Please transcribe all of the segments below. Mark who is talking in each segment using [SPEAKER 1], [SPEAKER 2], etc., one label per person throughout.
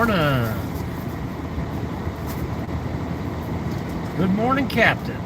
[SPEAKER 1] morning. Good morning, Captain.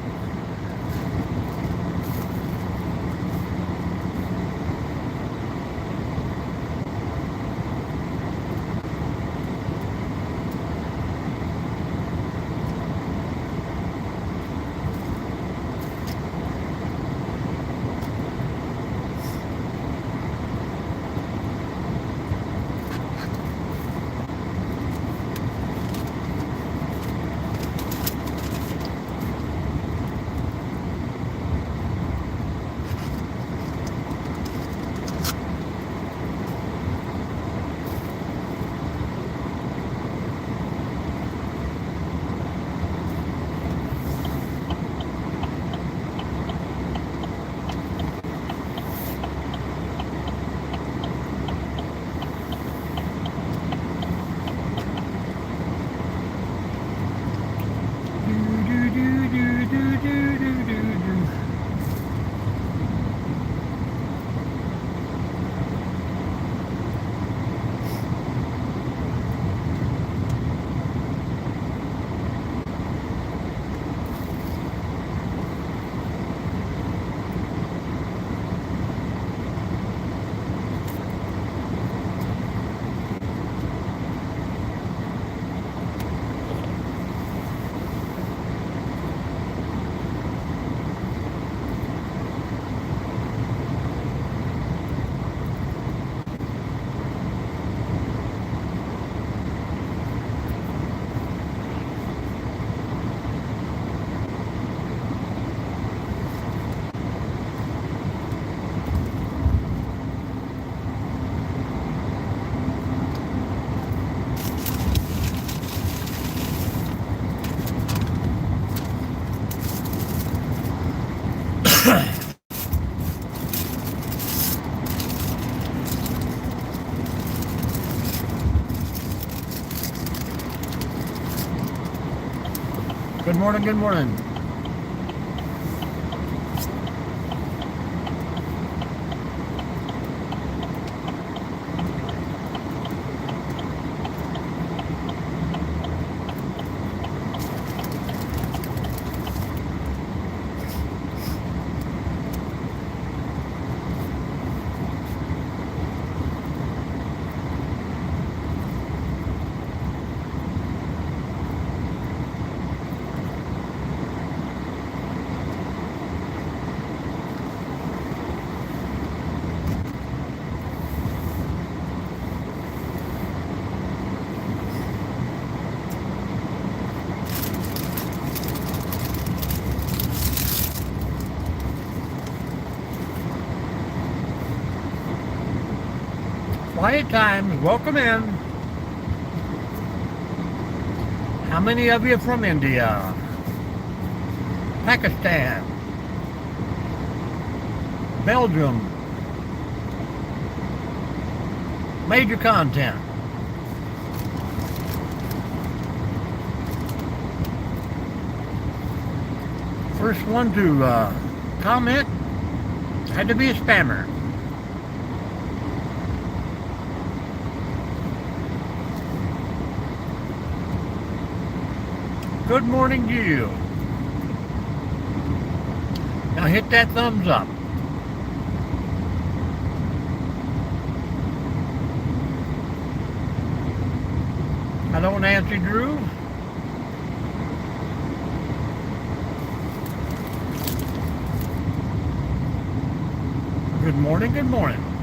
[SPEAKER 1] Good morning, good morning. Quiet time, welcome in. How many of you are from India? Pakistan? Belgium? Major content. First one to comment had to be a spammer. Good morning to you. Now hit that thumbs up. Hello, Nancy Drew. Good morning, good morning.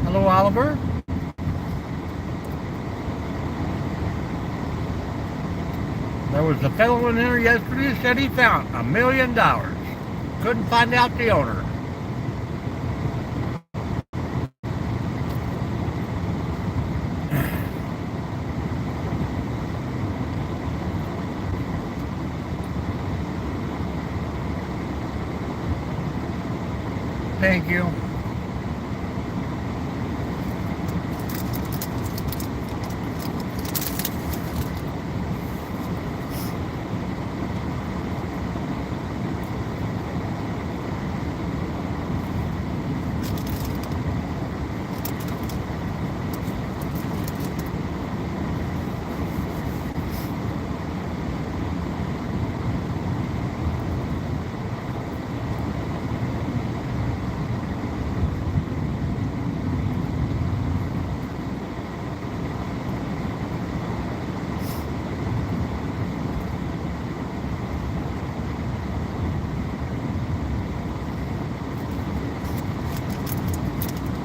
[SPEAKER 1] Hello, Oliver. There was a fellow in there yesterday who said he found $1 million. Couldn't find out the owner. Thank you.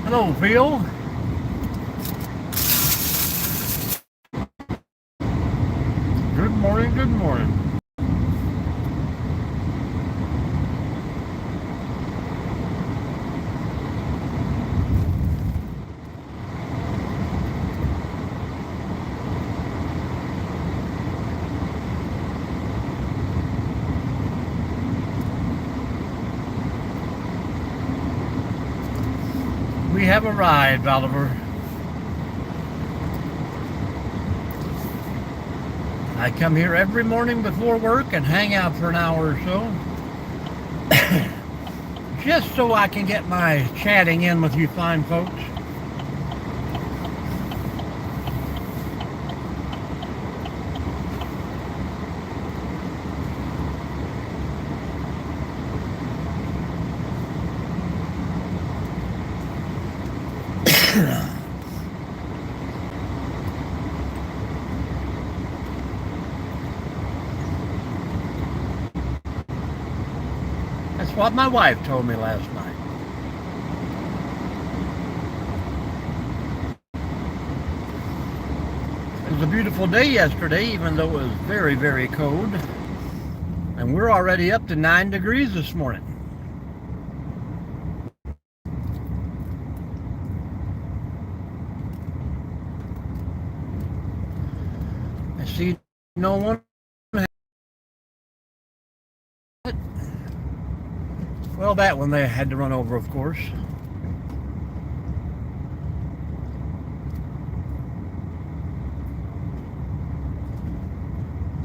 [SPEAKER 1] Hello, Phil. Good morning, good morning. We have arrived, Oliver. I come here every morning before work and hang out for an hour or so. Just so I can get my chatting in with you fine folks. That's what my wife told me last night. It was a beautiful day yesterday, even though it was very, very cold. And we're already up to 9 degrees this morning. I see no one. Well, that one they had to run over, of course.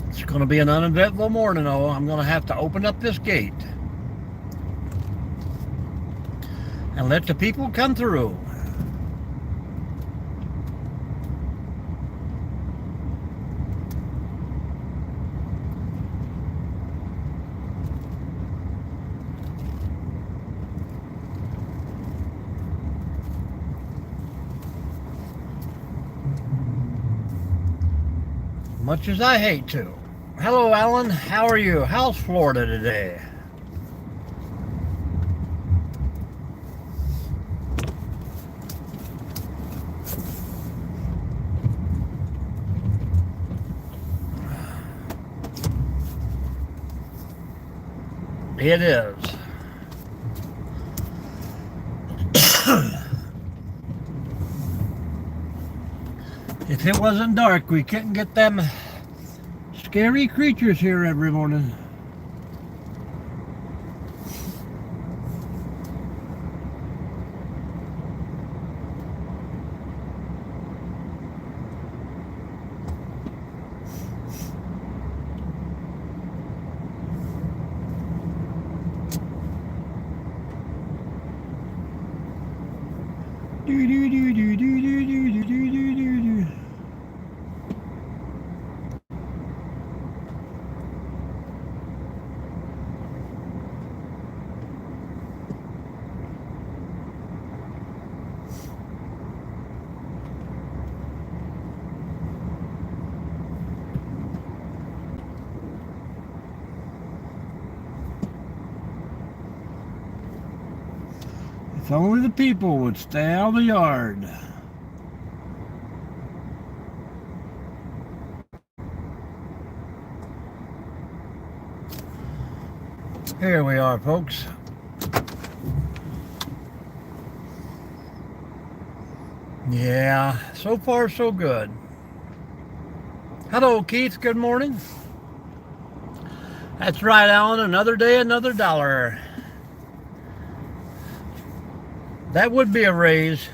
[SPEAKER 1] It's going to be an uneventful morning, though. I'm going to have to open up this gate and let the people come through. Much as I hate to. Hello, Alan. How are you? How's Florida today? It is. If it wasn't dark, we couldn't get them scary creatures here every morning. Do do do do do do do do do do. If only the people would stay out of the yard. Here we are, folks. Yeah, so far so good. Hello, Keith. Good morning. That's right, Alan. Another day, another dollar. That would be a raise.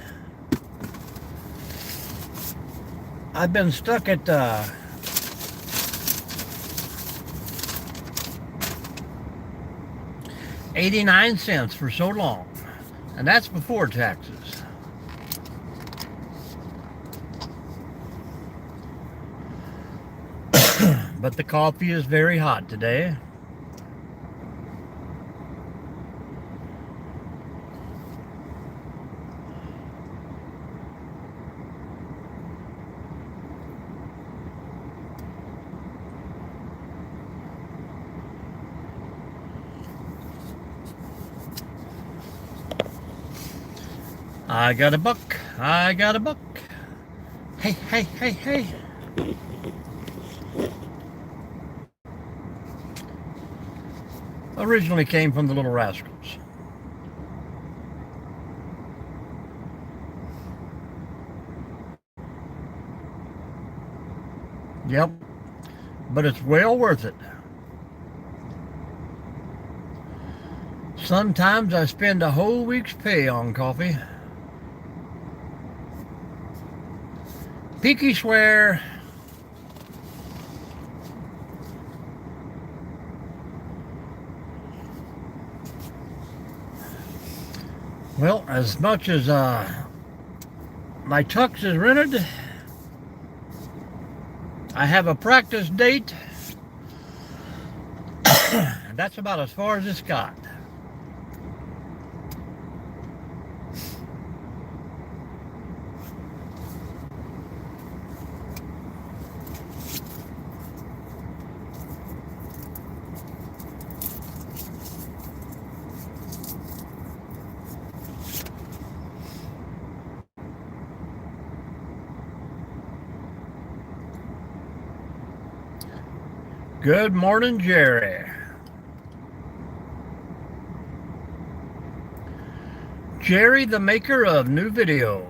[SPEAKER 1] I've been stuck at 89 cents for so long, and that's before taxes. But the coffee is very hot today. I got a buck. I got a buck. Hey, hey, hey, hey. Originally came from the Little Rascals. Yep, but it's well worth it. Sometimes I spend a whole week's pay on coffee. Pinky swear. Well, as much as my tux is rented, I have a practice date. And that's about as far as it's got. Good morning, Jerry. Jerry, the maker of new videos.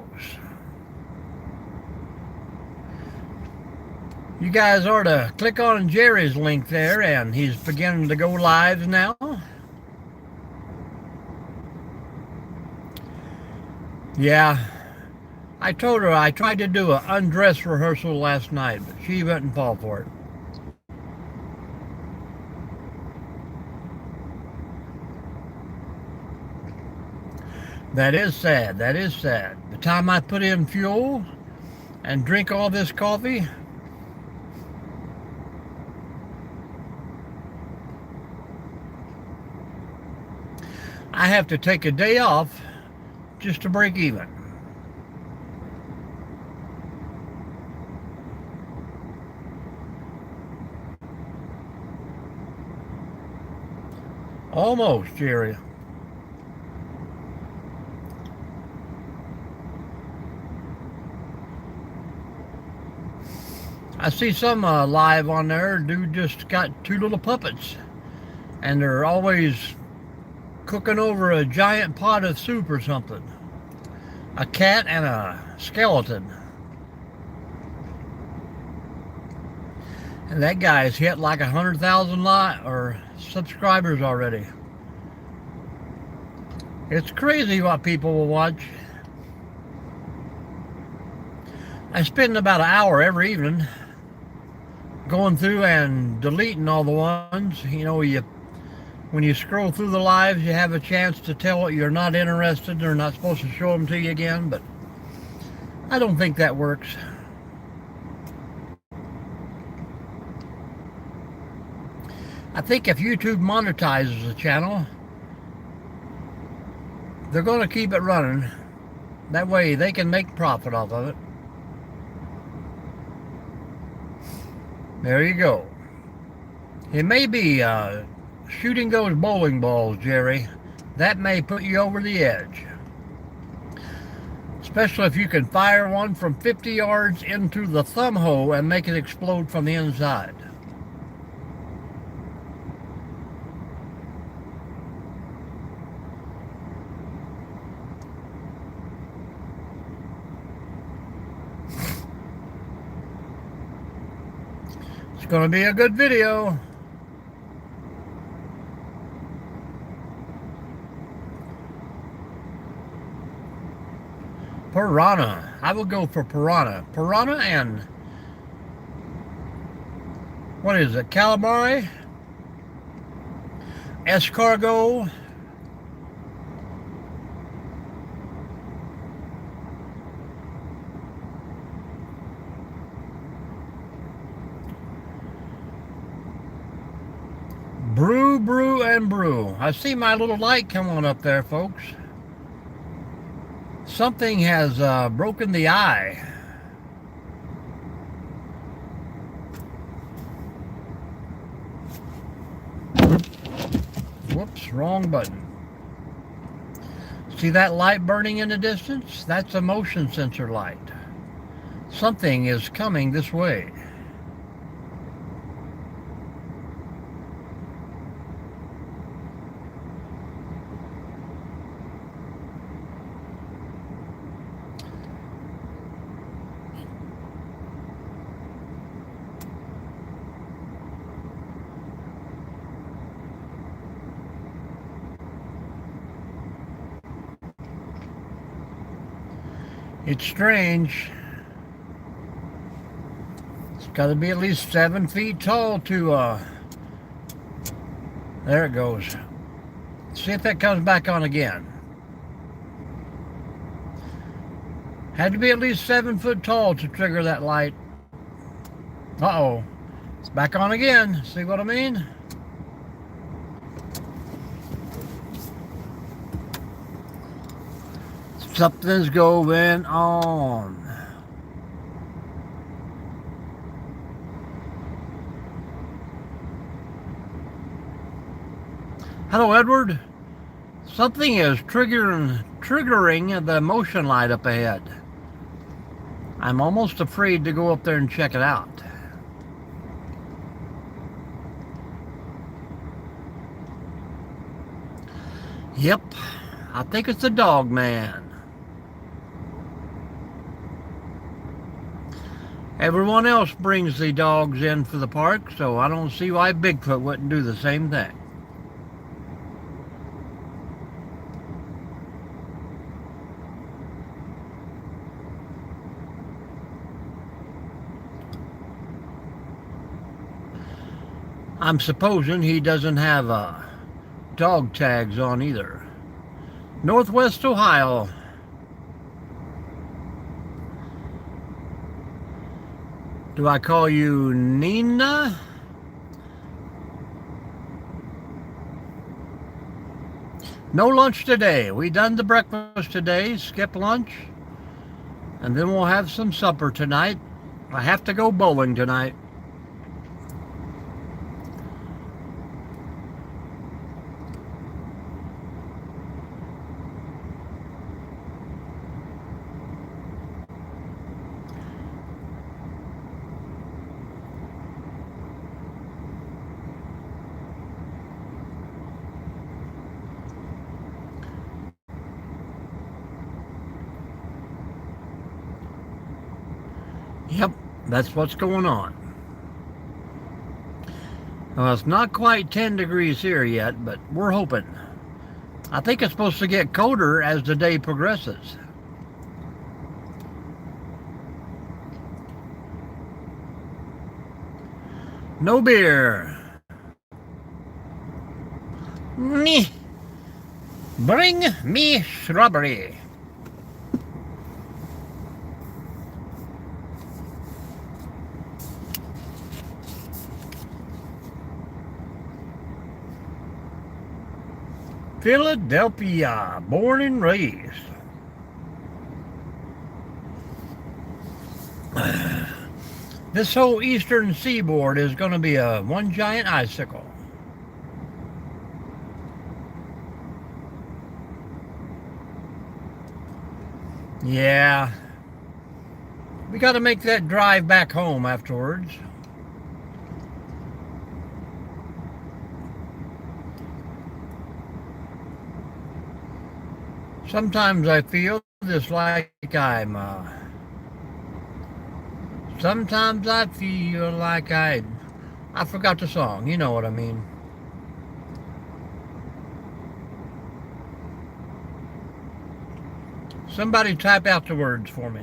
[SPEAKER 1] You guys ought to click on Jerry's link there, and he's beginning to go live now. Yeah, I told her I tried to do an undress rehearsal last night, but she wouldn't fall for it. That is sad. That is sad. The time I put in fuel and drink all this coffee, I have to take a day off just to break even. Almost, Jerry. I see some live on there. Dude just got two little puppets, and they're always cooking over a giant pot of soup or something. A cat and a skeleton. And that guy's hit like 100,000 subscribers already. It's crazy what people will watch. I spend about an hour every evening going through and deleting all the ones. You know, when you scroll through the lives, you have a chance to tell what you're not interested or not supposed to show them to you again, but I don't think that works. I think if YouTube monetizes the channel, they're going to keep it running. That way they can make profit off of it. There you go. It may be shooting those bowling balls, Jerry. That may put you over the edge. Especially if you can fire one from 50 yards into the thumb hole and make it explode from the inside. It's going to be a good video. Piranha. I would go for piranha. Piranha and what is it? Calamari, escargot, brew, and brew. I see my little light come on up there, folks. Something has broken the eye. Whoops, wrong button. See that light burning in the distance? That's a motion sensor light. Something is coming this way. It's strange. It's got to be at least 7 feet tall to, there it goes. See if that comes back on again. Had to be at least 7 foot tall to trigger that light. Uh-oh. It's back on again. See what I mean? Something's going on. Hello, Edward. Something is triggering the motion light up ahead. I'm almost afraid to go up there and check it out. Yep, I think it's the dog man. Everyone else brings the dogs in for the park, so I don't see why Bigfoot wouldn't do the same thing. I'm supposing he doesn't have dog tags on either. Northwest Ohio. Do I call you Nina? No lunch today. We done the breakfast today, skip lunch, and then we'll have some supper tonight. I have to go bowling tonight. Yep, that's what's going on. Well, it's not quite 10 degrees here yet, but we're hoping. I think it's supposed to get colder as the day progresses. No beer. Meh. Bring me shrubbery. Philadelphia, born and raised. This whole eastern seaboard is going to be one giant icicle. Yeah. We got to make that drive back home afterwards. Sometimes I feel just like sometimes I feel like I forgot the song, you know what I mean. Somebody type out the words for me.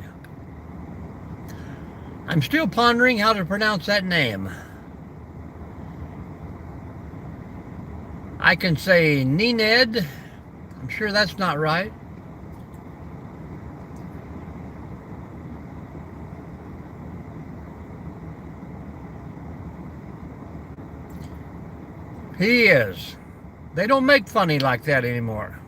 [SPEAKER 1] I'm still pondering how to pronounce that name. I can say Nened. I'm sure that's not right. He is. They don't make funny like that anymore.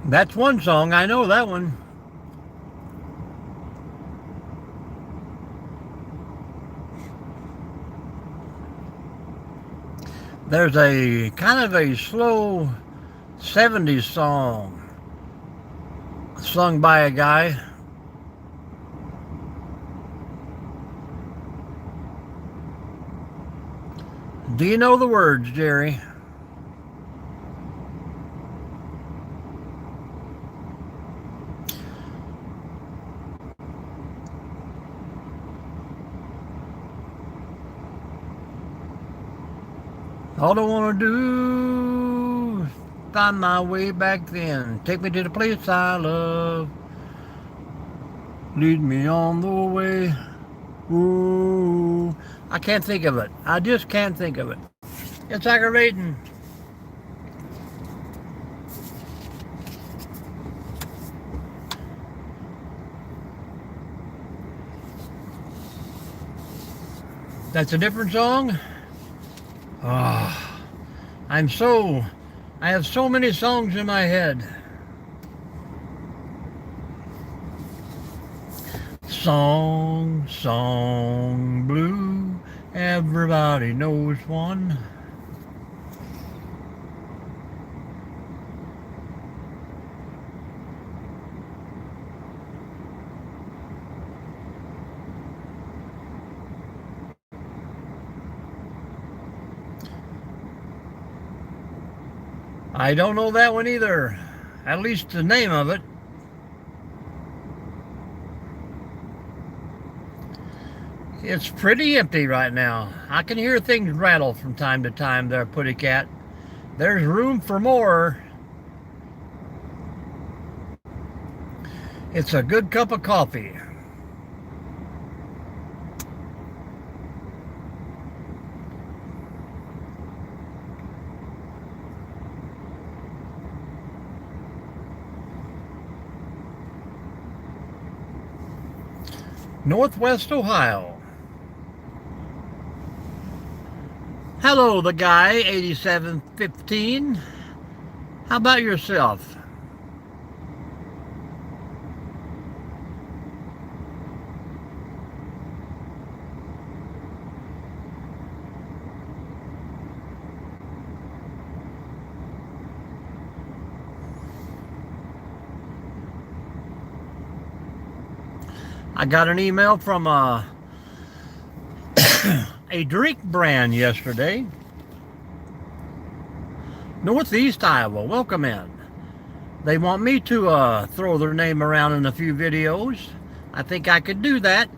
[SPEAKER 1] That's one song. I know that one. There's a kind of a slow 70s song sung by a guy. Do you know the words, Jerry? All I want to do is find my way back then. Take me to the place I love. Lead me on the way. Ooh. I can't think of it. I just can't think of it. It's aggravating. That's a different song? Oh, I have so many songs in my head. Song, song, blue, everybody knows one. I don't know that one either, at least the name of it. It's pretty empty right now. I can hear things rattle from time to time there, Putty Cat. There's room for more. It's a good cup of coffee. Northwest Ohio. Hello, the guy, 8715. How about yourself? I got an email from a drink brand yesterday. Northeast Iowa, welcome in. They want me to throw their name around in a few videos. I think I could do that.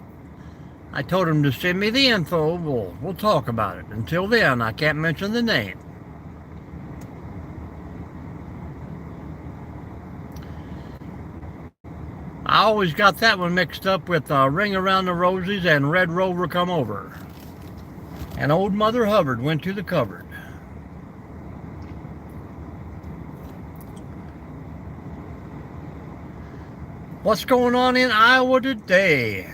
[SPEAKER 1] I told them to send me the info. We'll talk about it. Until then, I can't mention the name. I always got that one mixed up with Ring Around the Roses and Red Rover Come Over. And Old Mother Hubbard went to the cupboard. What's going on in Iowa today?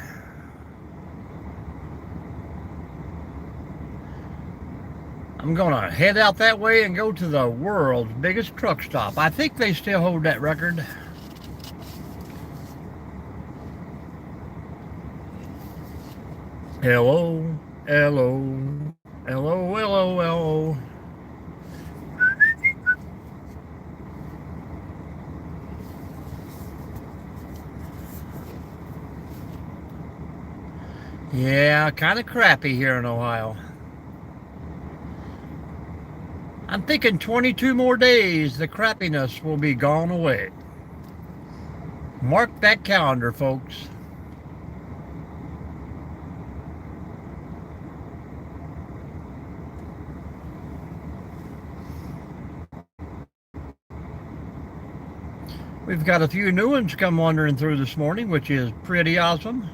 [SPEAKER 1] I'm gonna head out that way and go to the world's biggest truck stop. I think they still hold that record. Hello, hello, hello, hello, hello. Yeah, kind of crappy here in Ohio. I'm thinking 22 more days, the crappiness will be gone away. Mark that calendar, folks. We've got a few new ones come wandering through this morning, which is pretty awesome.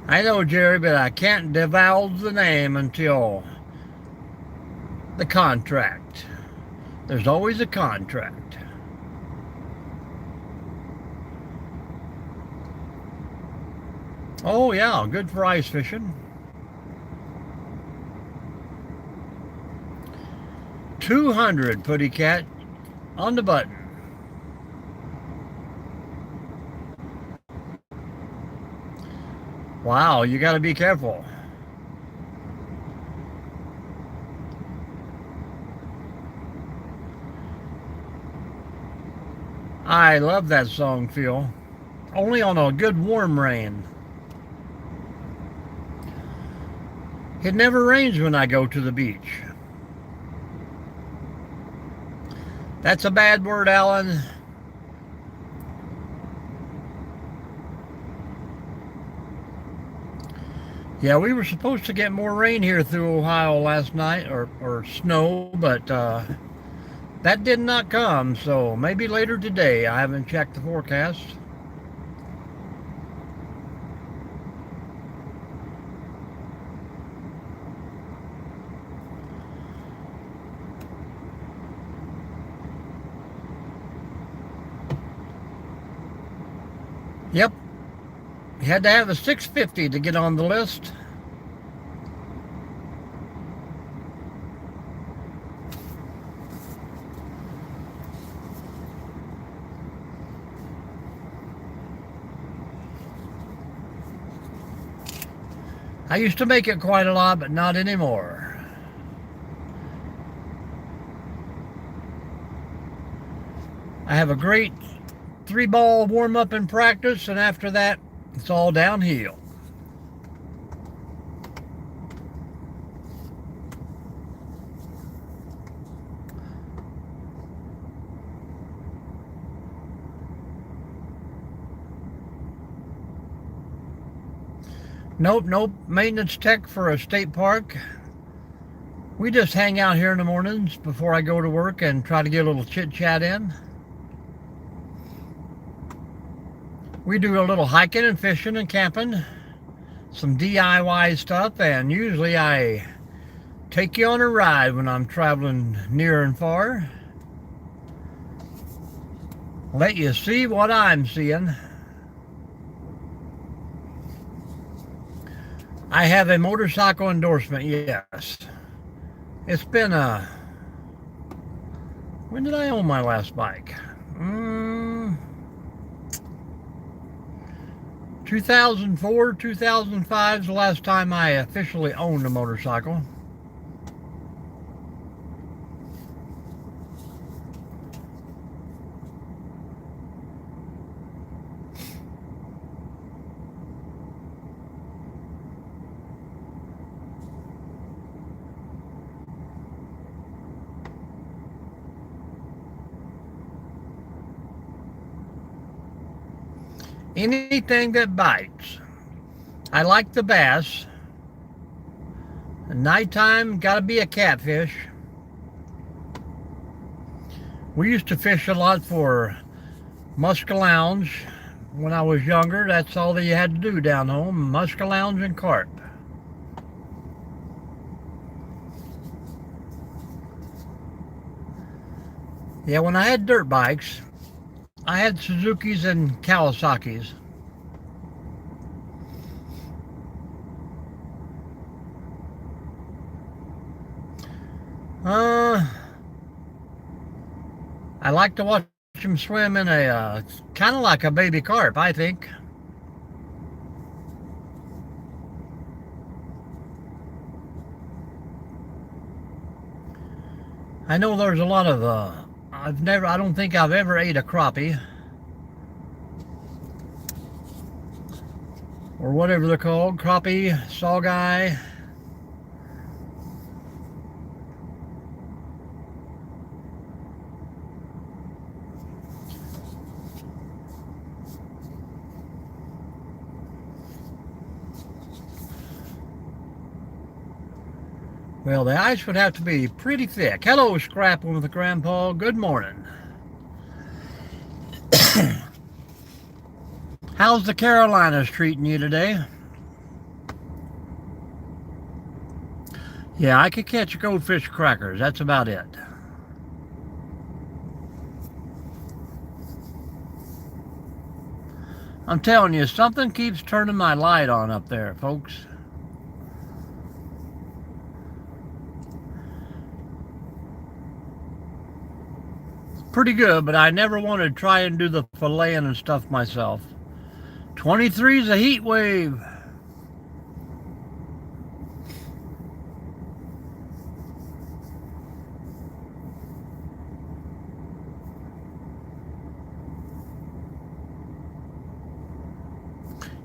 [SPEAKER 1] I know, Jerry, but I can't divulge the name until the contract. There's always a contract. Oh yeah, good for ice fishing. 200 Putty Cat on the button. Wow, you got to be careful. I love that song, Phil. Only on a good warm rain. It never rains when I go to the beach. That's a bad word, Alan. Yeah, we were supposed to get more rain here through Ohio last night, or snow, but that did not come, so maybe later today. I haven't checked the forecast. Yep, you had to have a 650 to get on the list. I used to make it quite a lot, but not anymore. I have a great 3-ball warm-up in practice, and after that, it's all downhill. Nope, maintenance tech for a state park. We just hang out here in the mornings before I go to work and try to get a little chit-chat in. We do a little hiking and fishing and camping, some DIY stuff, and usually I take you on a ride when I'm traveling near and far. Let you see what I'm seeing. I have a motorcycle endorsement, yes. It's been when did I own my last bike? 2004, 2005 is the last time I officially owned a motorcycle. Anything that bites. I like the bass. At nighttime, gotta be a catfish. We used to fish a lot for muskalounge when I was younger. That's all that you had to do down home, muskalounge and carp. Yeah, when I had dirt bikes, I had Suzuki's and Kawasaki's. I like to watch them swim in a kind of like a baby carp, I think. I know there's a lot of I don't think I've ever ate a crappie, or whatever they're called, crappie, sawguy. Well, the ice would have to be pretty thick. Hello, Scrapping with the Grandpa. Good morning. How's the Carolinas treating you today? Yeah, I could catch goldfish crackers. That's about it. I'm telling you, something keeps turning my light on up there, folks. Pretty good, but I never wanted to try and do the filleting and stuff myself. 23 is a heat wave.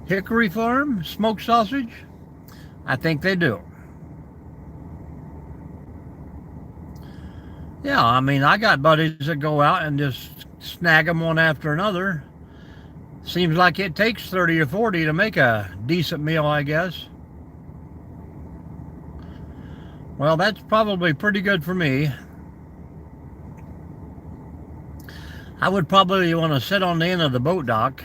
[SPEAKER 1] Hickory Farm, smoked sausage? I think they do. Yeah, I mean, I got buddies that go out and just snag them one after another. Seems like it takes 30 or 40 to make a decent meal, I guess. Well, that's probably pretty good for me. I would probably want to sit on the end of the boat dock.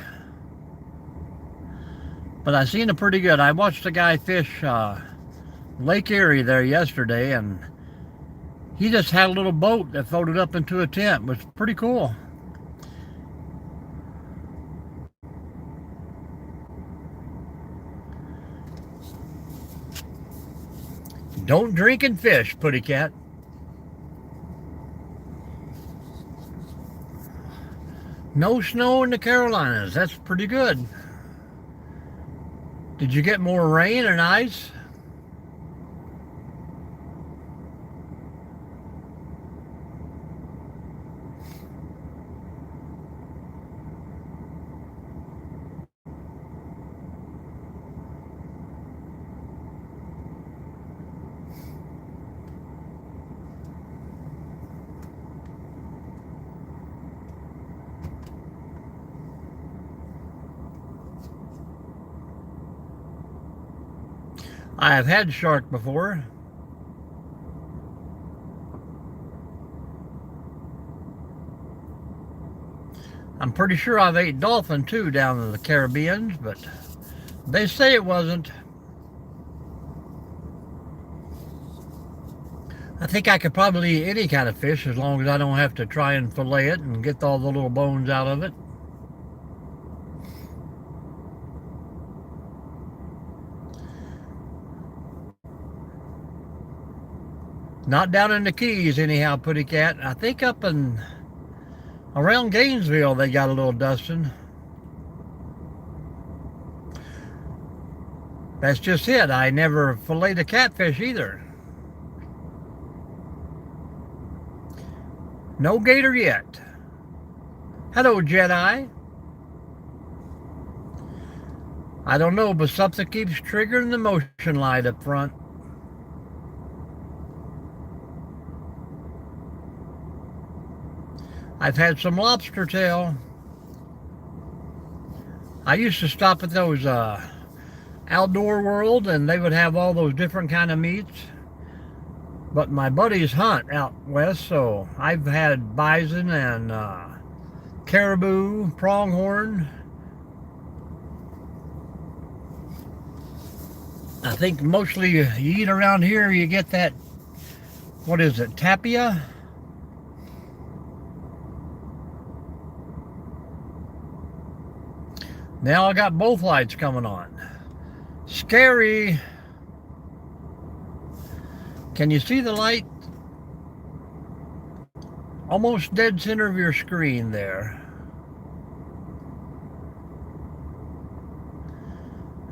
[SPEAKER 1] But I seen it pretty good. I watched a guy fish Lake Erie there yesterday, and he just had a little boat that floated up into a tent. It was pretty cool. Don't drink and fish, Putty Cat. No snow in the Carolinas. That's pretty good. Did you get more rain and ice? I have had shark before. I'm pretty sure I've ate dolphin too down in the Caribbean, but they say it wasn't. I think I could probably eat any kind of fish as long as I don't have to try and fillet it and get all the little bones out of it. Not down in the Keys anyhow, Putty Cat. I think up in around Gainesville they got a little dusting. That's just it. I never filleted a catfish either. No gator yet. Hello, Jedi. I don't know, but something keeps triggering the motion light up front. I've had some lobster tail. I used to stop at those Outdoor World, and they would have all those different kind of meats. But my buddies hunt out west, so I've had bison and caribou, pronghorn. I think mostly you eat around here, you get that, what is it, tapia? Now I got both lights coming on. Scary. Can you see the light? Almost dead center of your screen there.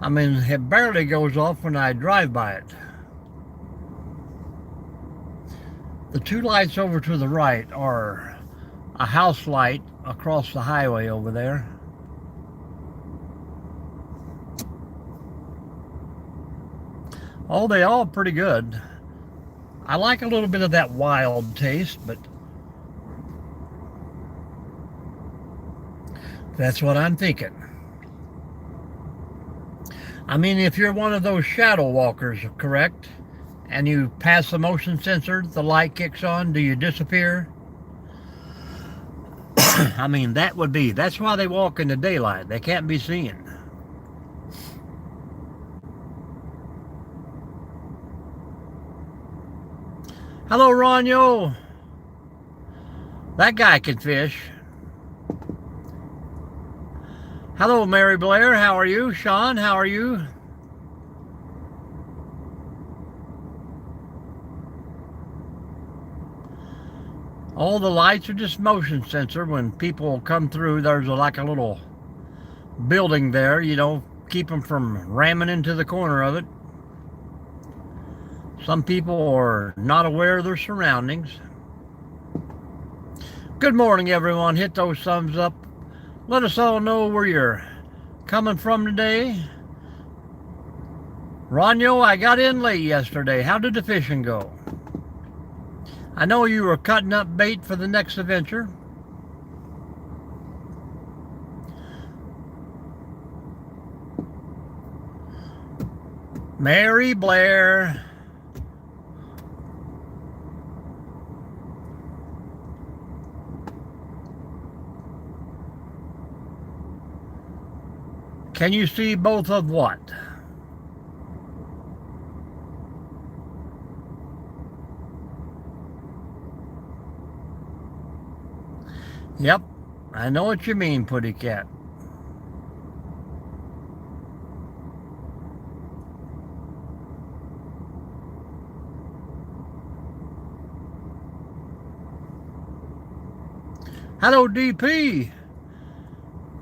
[SPEAKER 1] I mean, it barely goes off when I drive by it. The two lights over to the right are a house light across the highway over there. Oh, they all pretty good. I like a little bit of that wild taste, but that's what I'm thinking. I mean, if you're one of those shadow walkers, correct? and you pass the motion sensor, the light kicks on, do you disappear? I mean, that's why they walk in the daylight. They can't be seen. Hello, Ronyo. That guy can fish. Hello, Mary Blair. How are you? Sean, how are you? All the lights are just motion sensor. When people come through, there's like a little building there, keep them from ramming into the corner of it. Some people are not aware of their surroundings. Good morning, everyone. Hit those thumbs up. Let us all know where you're coming from today. Ronyo, I got in late yesterday. How did the fishing go? I know you were cutting up bait for the next adventure. Mary Blair. Can you see both of what? Yep, I know what you mean, Putty Cat. Hello, DP.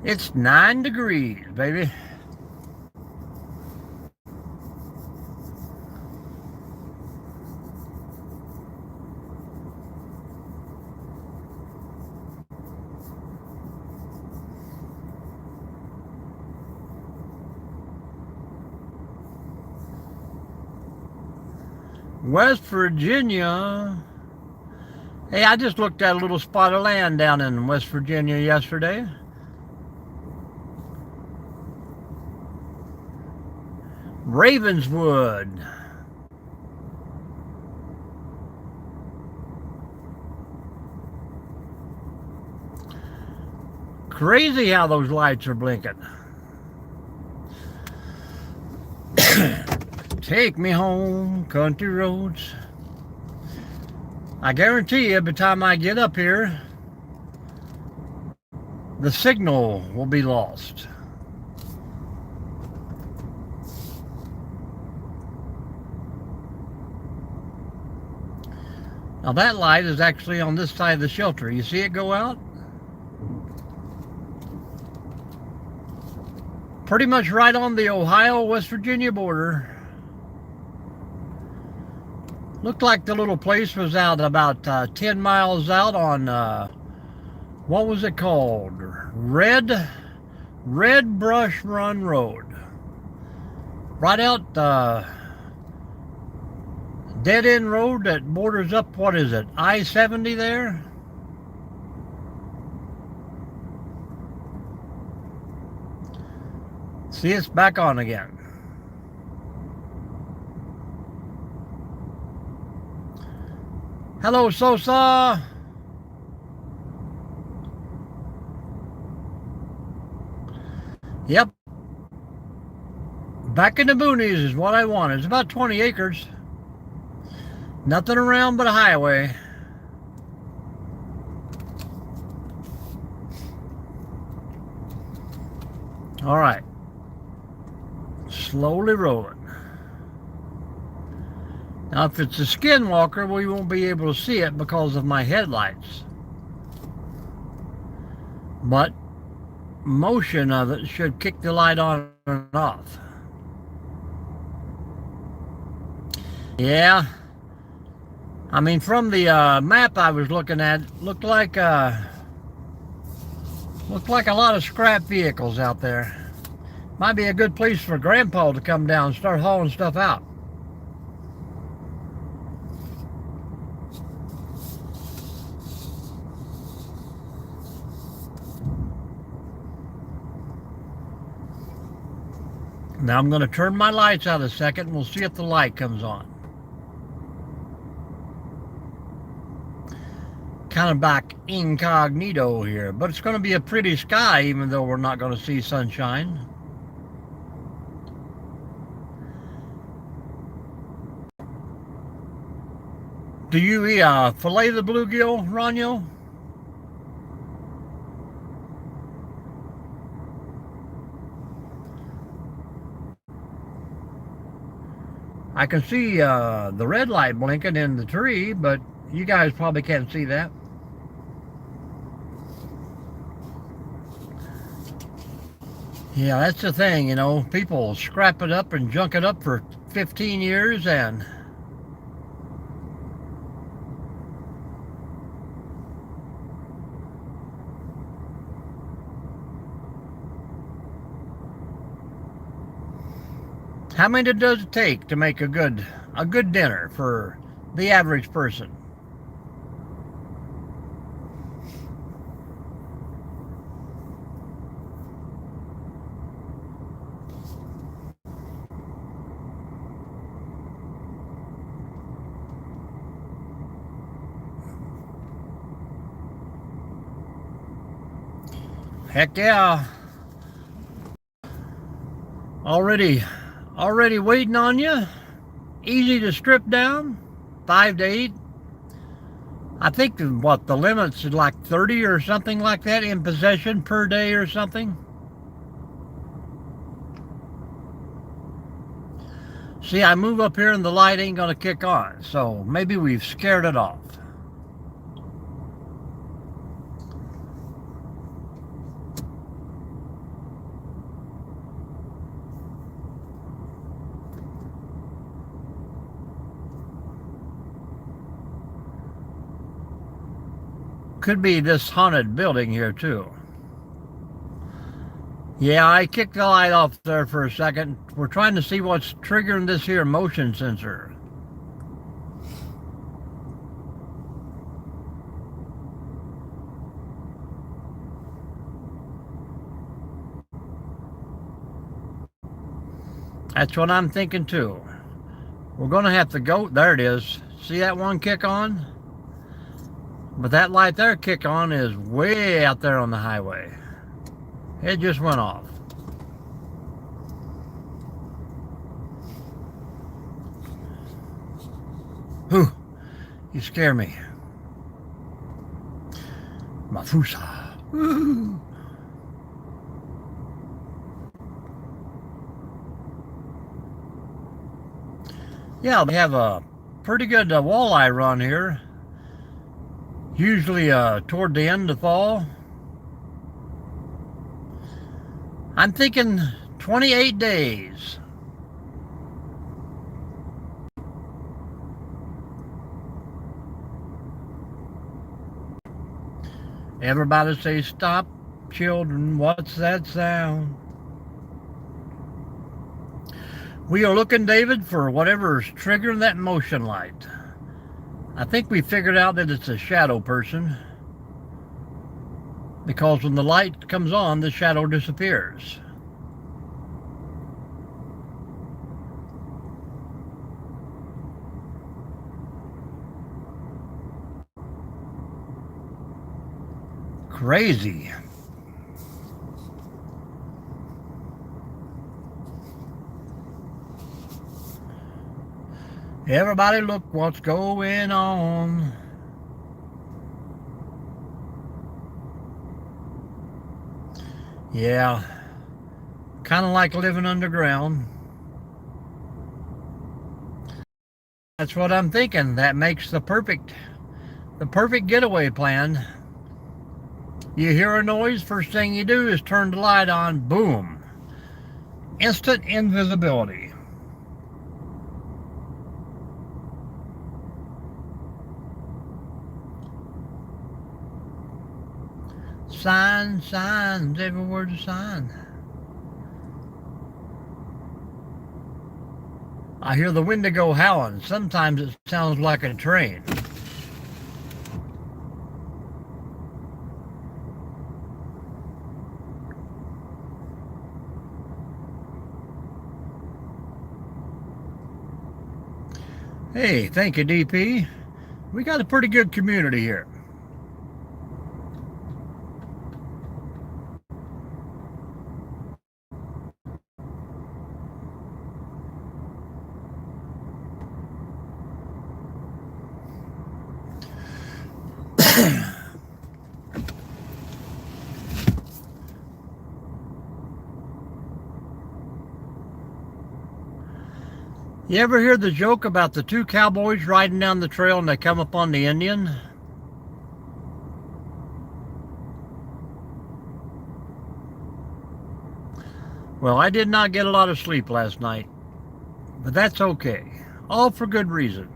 [SPEAKER 1] It's 9 degrees, baby. West Virginia. Hey, I just looked at a little spot of land down in West Virginia yesterday. Ravenswood. Crazy how those lights are blinking. Take me home, country roads. I guarantee you, by the time I get up here, the signal will be lost. Now that light is actually on this side of the shelter. You see it go out? Pretty much right on the Ohio-West Virginia border. Looked like the little place was out about 10 miles out on, what was it called? Red Brush Run Road. Right out dead end road that borders up, what is it, I-70 there? See, it's back on again. Hello, Sosa. Yep. Back in the boonies is what I want. It's about 20 acres. Nothing around but a highway. All right. Slowly rolling. Now, if it's a skinwalker, we won't be able to see it because of my headlights. But motion of it should kick the light on and off. Yeah. I mean, from the map I was looking at, looked like a lot of scrap vehicles out there. Might be a good place for Grandpa to come down and start hauling stuff out. Now I'm going to turn my lights out a second and we'll see if the light comes on. kind of back incognito here, but it's going to be a pretty sky even though we're not going to see sunshine. Do you fillet the bluegill, Ronyo? I can see the red light blinking in the tree, but you guys probably can't see that. Yeah, that's the thing, you know. People scrap it up and junk it up for 15 years and how many does it take to make a good dinner for the average person? Heck yeah. Already waiting on you. Easy to strip down. 5 to 8. I think what the limit's like 30 or something like that in possession per day or something. See, I move up here and the light ain't gonna kick on, so maybe we've scared it off. Could be this haunted building here too. Yeah, I kicked the light off there for a second. We're trying to see what's triggering this here motion sensor. That's what I'm thinking too. We're gonna have to go, there it is. See that one kick on? But that light there kick on is way out there on the highway. It just went off. Whew, you scare me. Mafusa. Woo. Yeah, we have a pretty good walleye run here. Usually toward the end of fall. I'm thinking 28 days. Everybody say, stop, children, what's that sound? We are looking, David, for whatever's triggering that motion light. I think we figured out that it's a shadow person, because when the light comes on, the shadow disappears. Crazy. Everybody look what's going on. Yeah, kind of like living underground. That's what I'm thinking. That makes the perfect getaway plan. You hear a noise, first thing you do is turn the light on, boom. Instant invisibility. Signs, every word's a sign. I hear the Wendigo howling. Sometimes it sounds like a train. Hey, thank you, DP. We got a pretty good community here. You ever hear the joke about the two cowboys riding down the trail and they come upon the Indian? Well, I did not get a lot of sleep last night, but that's okay. All for good reason.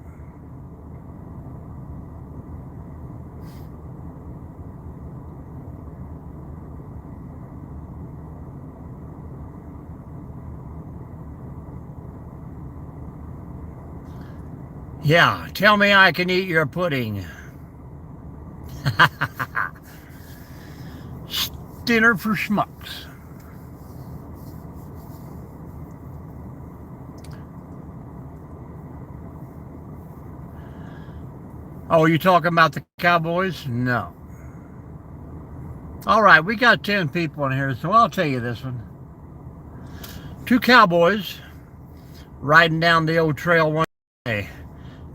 [SPEAKER 1] Yeah, tell me I can eat your pudding. Dinner for schmucks. Oh, you talking about the Cowboys? No. All right, we got 10 people in here, so I'll tell you this one. Two cowboys riding down the old trail one day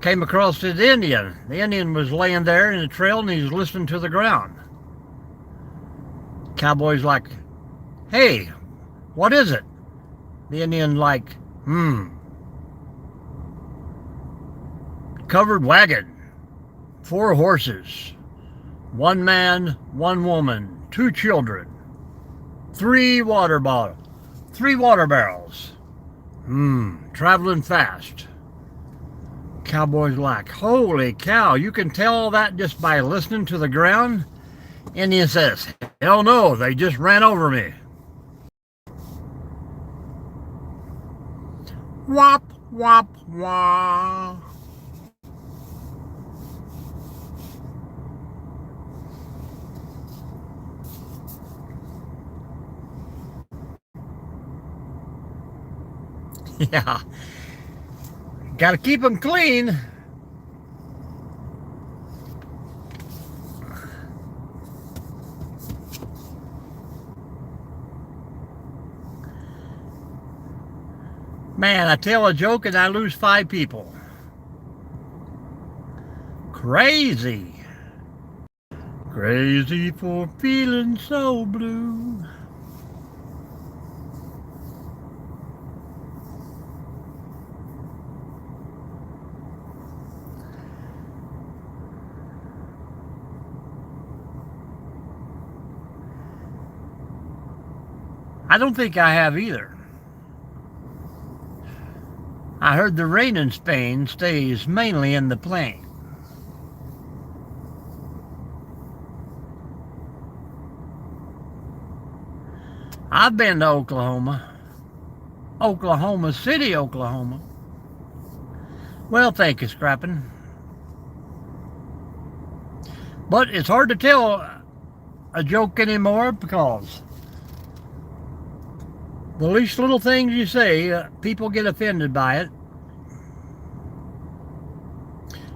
[SPEAKER 1] came across this Indian. The Indian was laying there in the trail and he was listening to the ground. Cowboy's like, hey, what is it? The Indian like, covered wagon, 4 horses, 1 man, 1 woman, 2 children, 3 water barrels. Traveling fast. Cowboy's like, holy cow, you can tell all that just by listening to the ground? Indian says, hell no, they just ran over me. Wop, wop, wah. Yeah. Gotta keep them clean. Man, I tell a joke and I lose 5 people. Crazy. Crazy for feeling so blue. I don't think I have either. I heard the rain in Spain stays mainly in the plain. I've been to Oklahoma. Oklahoma City, Oklahoma. Well, thank you, Scrappin'. But it's hard to tell a joke anymore because the least little things you say, people get offended by it.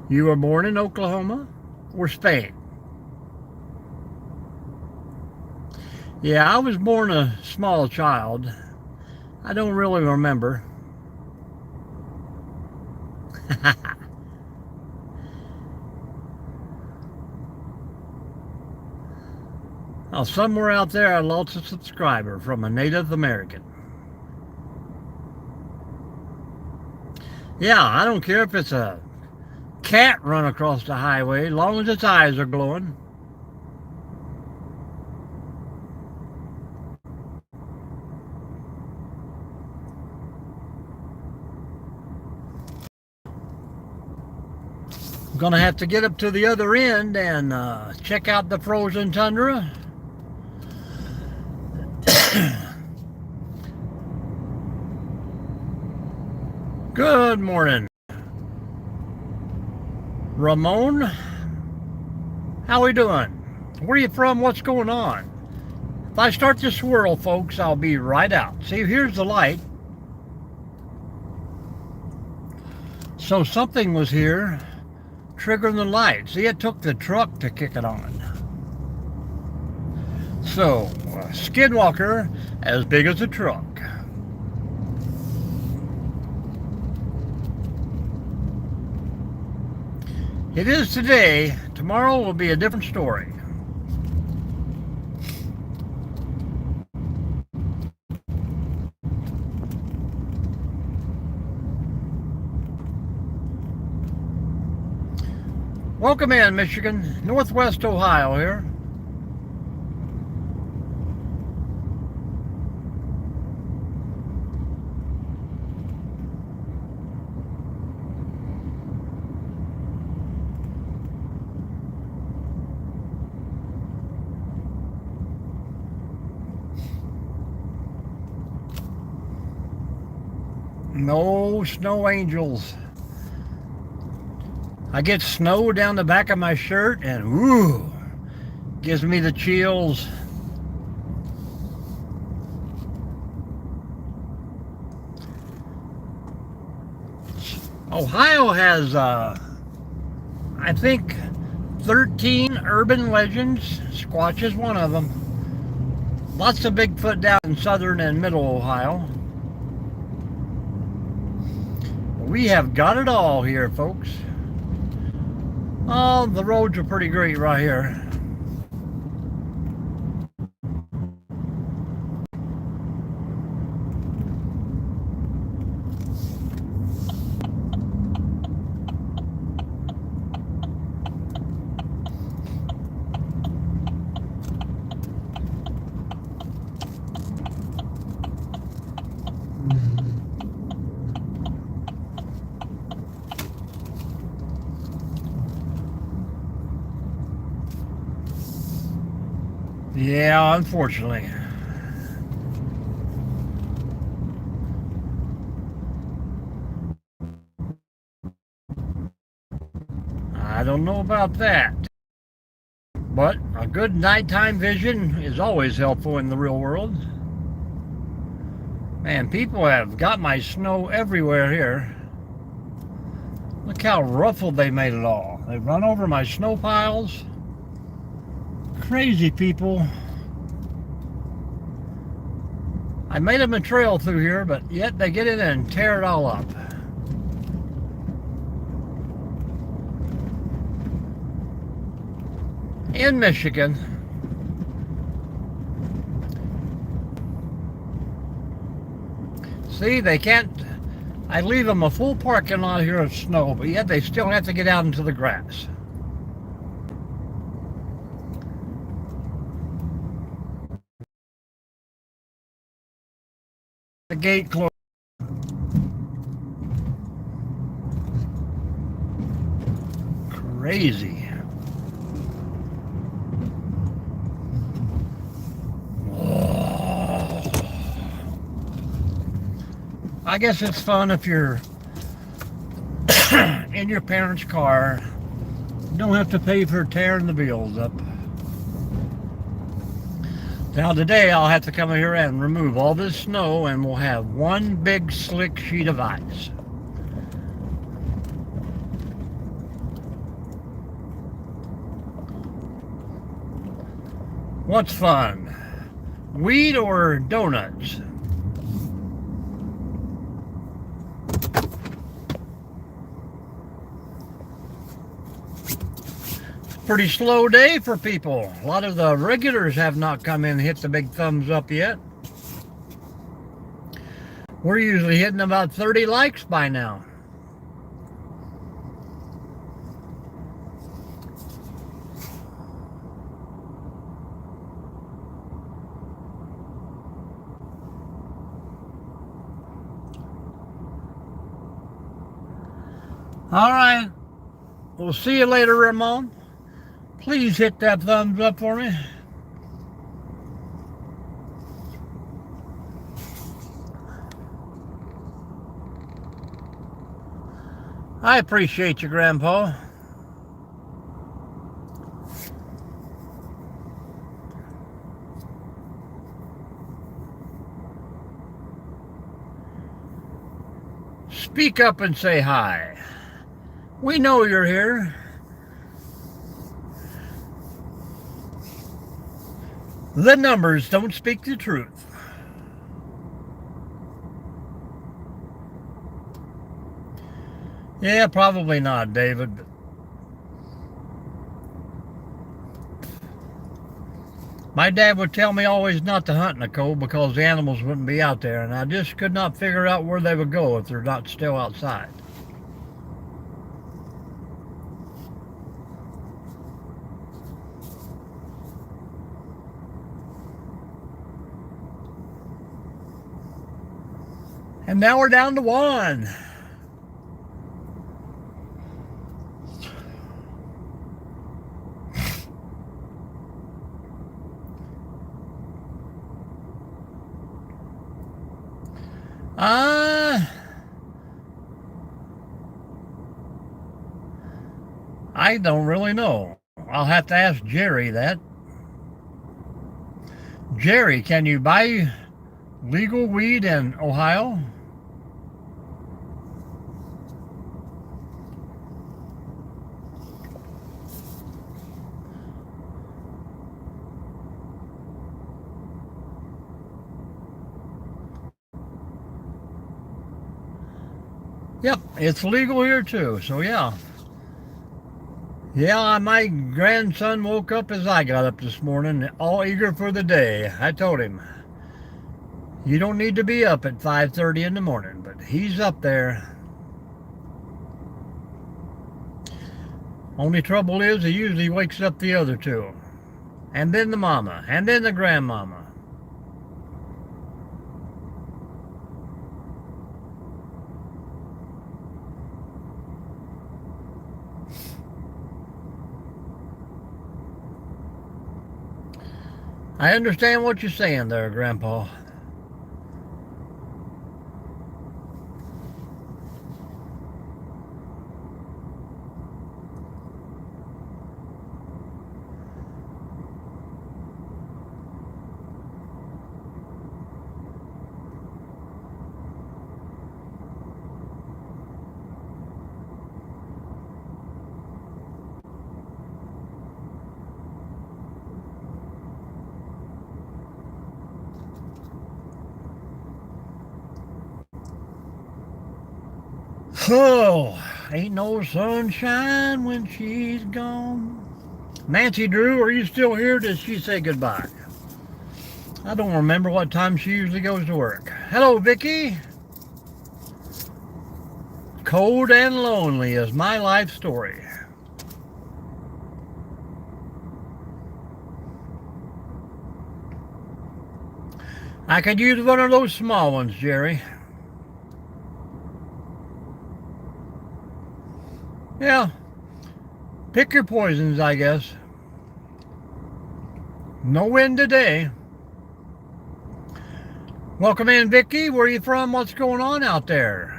[SPEAKER 1] You were born in Oklahoma or Spain? Yeah, I was born a small child. I don't really remember. Oh, somewhere out there I lost a subscriber from a Native American. Yeah, I don't care if it's a cat run across the highway, as long as its eyes are glowing. I'm gonna have to get up to the other end and check out the frozen tundra. Good morning, Ramon. How we doing? Where are you from? What's going on? If I start to swirl, folks, I'll be right out. See, here's the light. So something was here triggering the light. See, it took the truck to kick it on. So, skidwalker as big as a truck. It is today. Tomorrow will be a different story. Welcome in, Michigan, Northwest Ohio here. No snow angels. I get snow down the back of my shirt and whoo, gives me the chills. Ohio has, I think, 13 urban legends. Squatch is one of them. Lots of Bigfoot down in southern and middle Ohio. We have got it all here, folks. Oh, the roads are pretty great right here. Yeah, unfortunately. I don't know about that. But a good nighttime vision is always helpful in the real world. Man, people have got my snow everywhere here. Look how ruffled they made it all. They've run over my snow piles. Crazy people. I made them a trail through here, but yet they get in and tear it all up. In Michigan, see, they can't, I leave them a full parking lot here of snow, but yet they still have to get out into the grass. The gate closed. Crazy. I guess it's fun if you're in your parents' car. You don't have to pay for tearing the wheels up. Now today I'll have to come here and remove all this snow and we'll have one big slick sheet of ice. What's fun? Weed or donuts? Pretty slow day for people. A lot of the regulars have not come in and hit the big thumbs up yet. We're usually hitting about 30 likes by now. All right. We'll see you later, Ramon. Please hit that thumbs up for me. I appreciate you, Grandpa. Speak up and say hi. We know you're here. The numbers don't speak the truth. Yeah, probably not, David. My dad would tell me always not to hunt in the cold because the animals wouldn't be out there, and I just could not figure out where they would go if they're not still outside. And now we're down to one. I don't really know. I'll have to ask Jerry that. Jerry, can you buy legal weed in Ohio? Yep, it's legal here too, so yeah. Yeah, my grandson woke up as I got up this morning, all eager for the day. I told him, you don't need to be up at 5:30 in the morning, but he's up there. Only trouble is he usually wakes up the other two, and then the mama, and then the grandmama. I understand what you're saying there, Grandpa. Oh, ain't no sunshine when she's gone. Nancy Drew, are you still here? Did she say goodbye? I don't remember what time she usually goes to work. Hello, Vicky. Cold and lonely is my life story. I could use one of those small ones, Jerry. Yeah, pick your poisons, I guess. No wind today. Welcome in, Vicky. Where are you from? What's going on out there?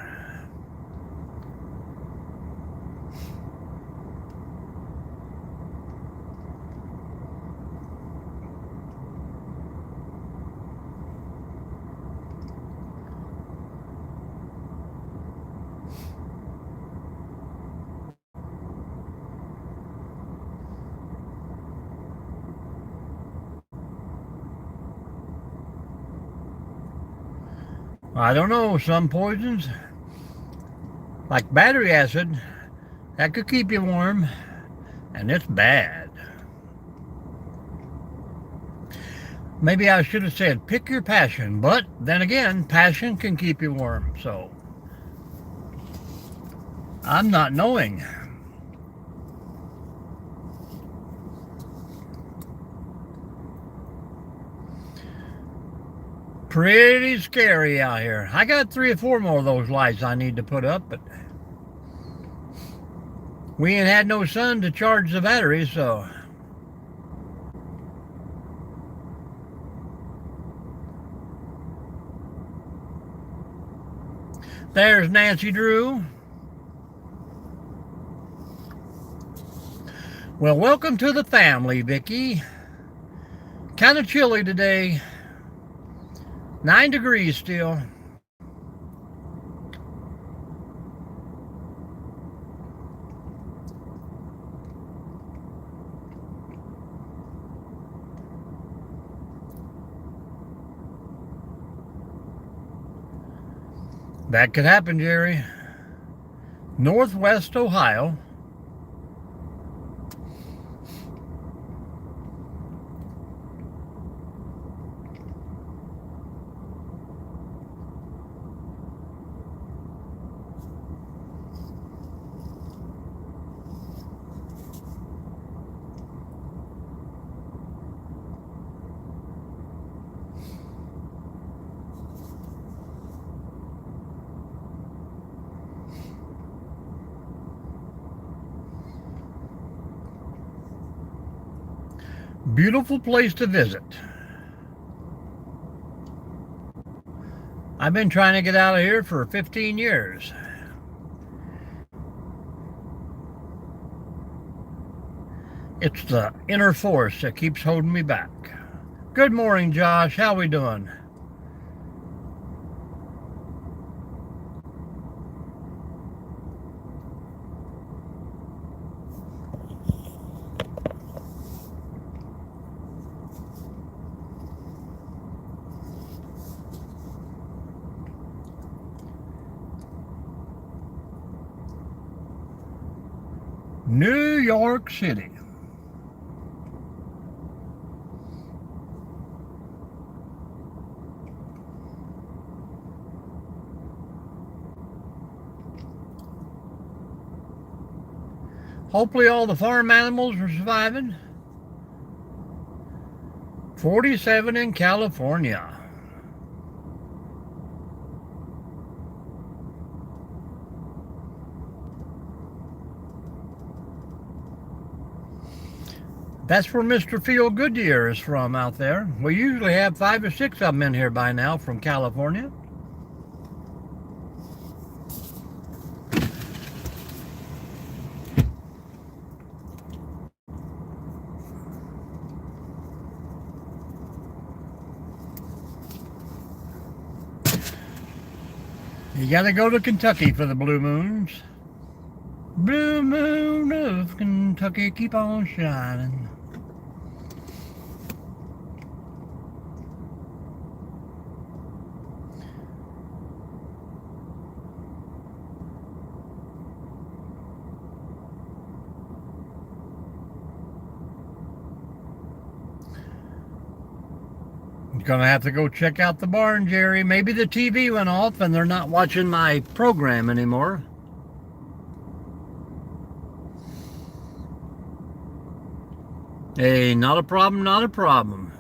[SPEAKER 1] I don't know, some poisons, like battery acid, that could keep you warm, and it's bad. Maybe I should have said pick your passion, but then again, passion can keep you warm, so I'm not knowing. Pretty scary out here. I got 3 or 4 more of those lights I need to put up, but we ain't had no sun to charge the batteries, so. There's Nancy Drew. Well, welcome to the family, Vicky. Kind of chilly today. 9 degrees still. That could happen, Jerry. Northwest Ohio. Beautiful place to visit. I've been trying to get out of here for 15 years. It's the inner force that keeps holding me back. Good morning, Josh. How we doing? New York City. Hopefully all the farm animals are surviving. 47 in California. That's where Mr. Feel Goodyear is from out there. We usually have 5 or 6 of them in here by now from California. You gotta go to Kentucky for the blue moons. Blue moon of Kentucky, keep on shining. Gonna have to go check out the barn, Jerry. Maybe the TV went off and they're not watching my program anymore. Hey, not a problem, not a problem.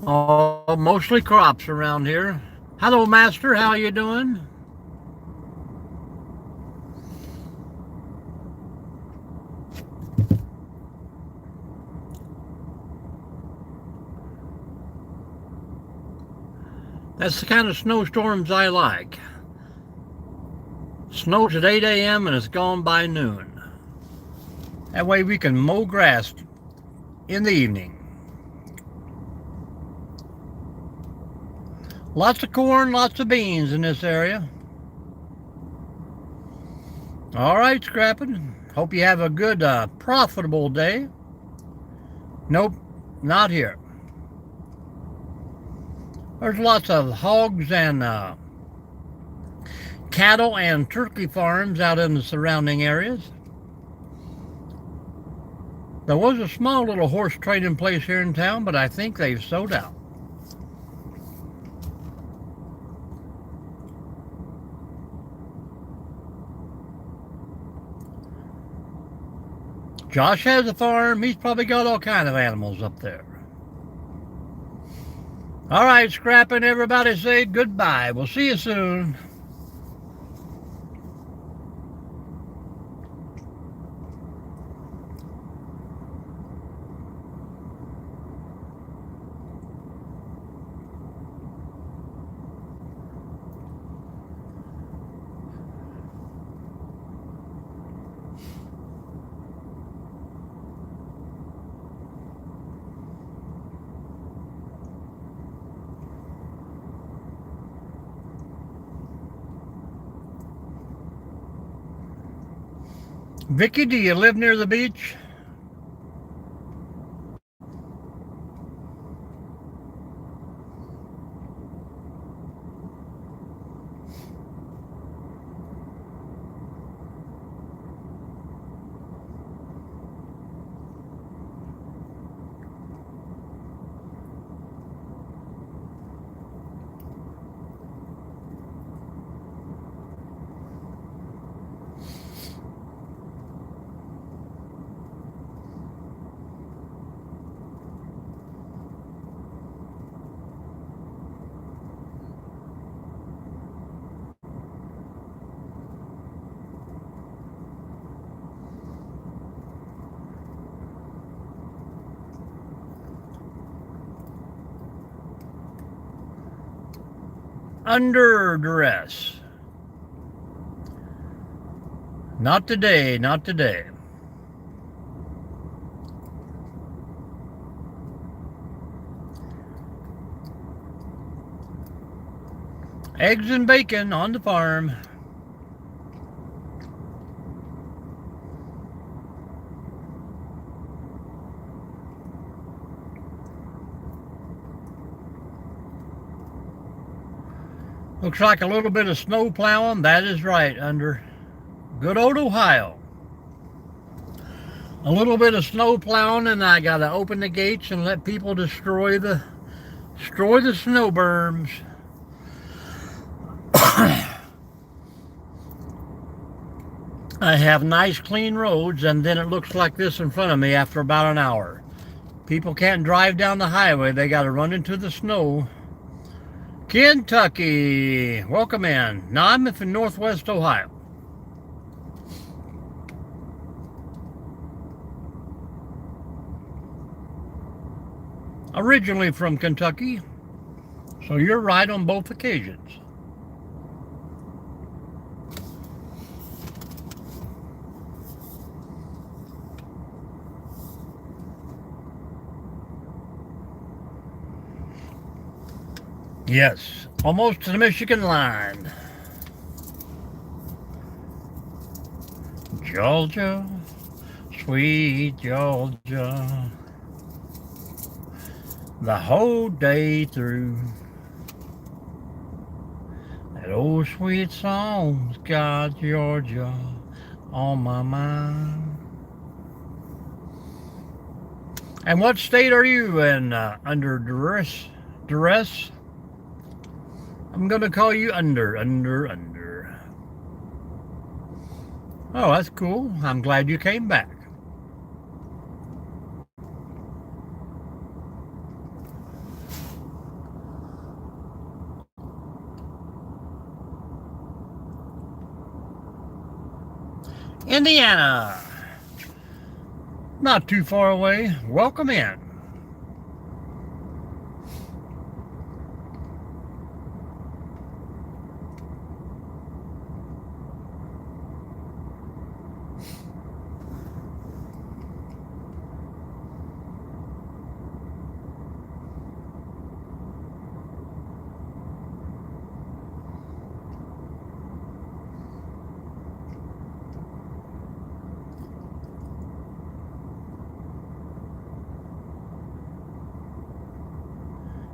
[SPEAKER 1] Oh, mostly crops around here. Hello, Master. How you doing? That's the kind of snowstorms I like. Snows at 8 a.m. and it's gone by noon. That way we can mow grass in the evening. Lots of corn, lots of beans in this area. All right, Scrappin'. Hope you have a good, profitable day. Nope, not here. There's lots of hogs and cattle and turkey farms out in the surrounding areas. There was a small little horse trading place here in town, but I think they've sold out. Josh has a farm. He's probably got all kind of animals up there. All right, Scrappin', everybody say goodbye. We'll see you soon. Vicky, do you live near the beach? under duress. Not today, not today. Eggs and bacon on the farm. Looks like a little bit of snow plowing. That is right, under good old Ohio. A little bit of snow plowing, and I gotta open the gates and let people destroy the snow berms. I have nice clean roads, and then it looks like this in front of me after about an hour. People can't drive down the highway. They got to run into the snow. Kentucky, welcome in. Now I'm in Northwest Ohio. Originally from Kentucky, so you're right on both occasions. Yes, almost to the Michigan line. Georgia, sweet Georgia, the whole day through. That old sweet song's got Georgia on my mind. And what state are you in under duress? I'm going to call you under. Oh, that's cool. I'm glad you came back. Indiana. Not too far away. Welcome in.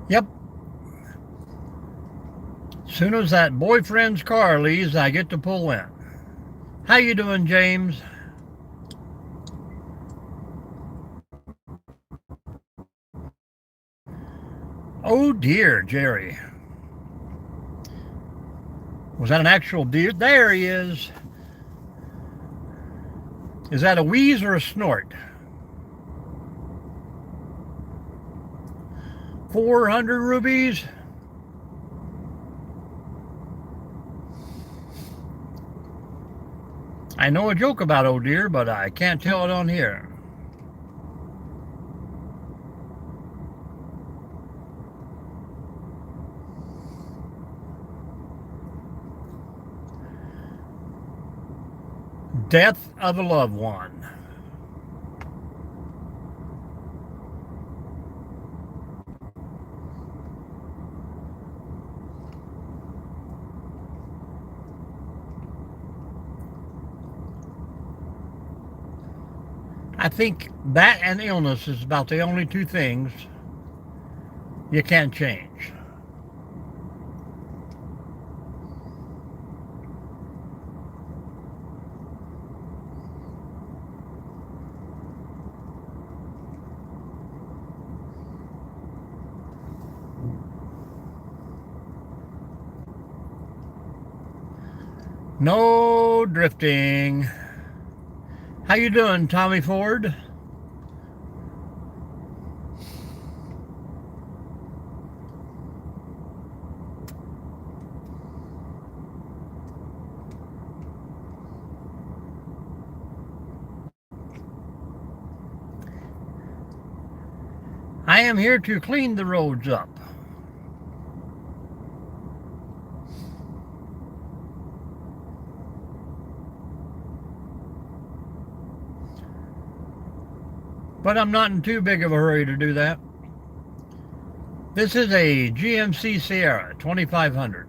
[SPEAKER 1] Yep. As soon as that boyfriend's car leaves, I get to pull in. How you doing, James? Oh dear, Jerry. Was that an actual deer? There he is. Is that a wheeze or a snort? 400 rubies. I know a joke about oh dear, but I can't tell it on here. Death of a loved one. I think that and illness is about the only two things you can't change. No drifting. How you doing, Tommy Ford? I am here to clean the roads up. but I'm not in too big of a hurry to do that. This is a GMC Sierra 2500.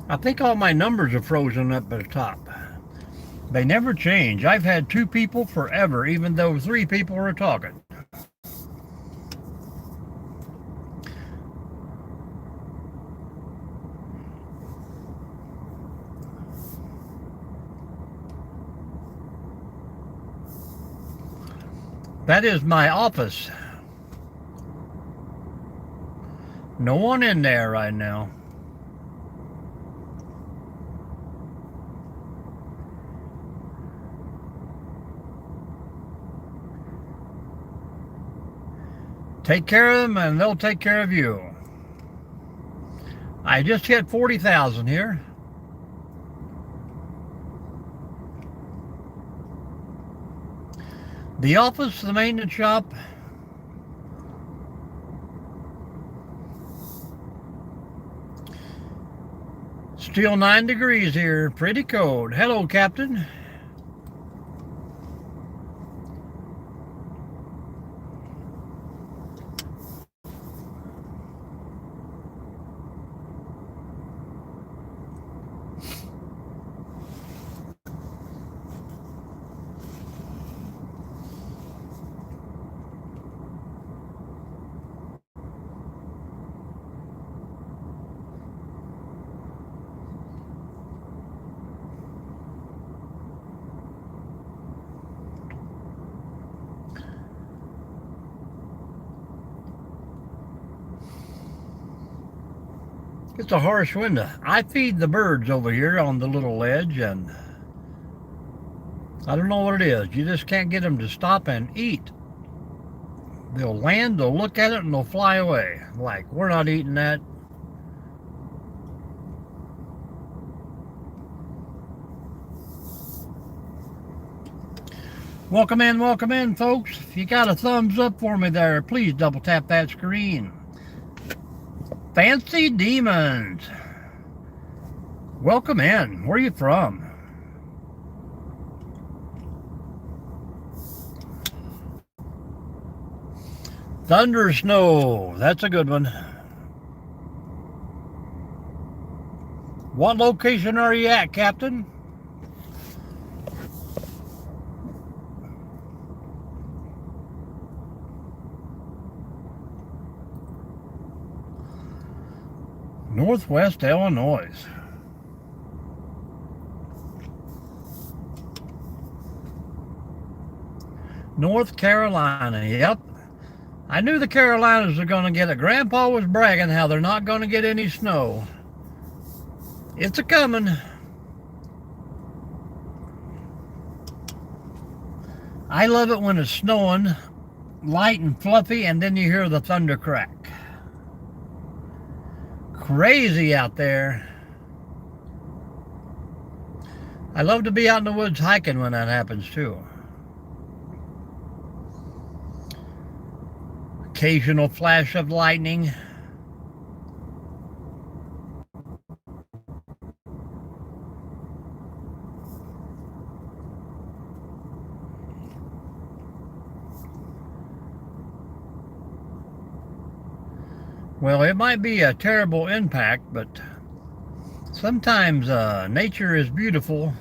[SPEAKER 1] I think all my numbers are frozen up at the top. They never change. I've had 2 people forever, even though 3 people are talking. That is my office. No one in there right now. Take care of them and they'll take care of you. I just hit 40,000 here. The office, the maintenance shop. Still 9 degrees here, pretty cold. Hello, Captain. It's a harsh window. I feed the birds over here on the little ledge, and I don't know what it is. You just can't get them to stop and eat. They'll land, they'll look at it, and they'll fly away. Like, we're not eating that. Welcome in, folks. If you got a thumbs up for me there, please double tap that screen. Fancy Demons. Welcome in. Where are you from? Thunder Snow. That's a good one. What location are you at, Captain? Northwest Illinois. North Carolina, yep. I knew the Carolinas were going to get it. Grandpa was bragging how they're not going to get any snow. It's a-coming. I love it when it's snowing, light and fluffy, and then you hear the thunder crack. Crazy out there. I love to be out in the woods hiking when that happens too. Occasional flash of lightning. Well, it might be a terrible impact, but sometimes nature is beautiful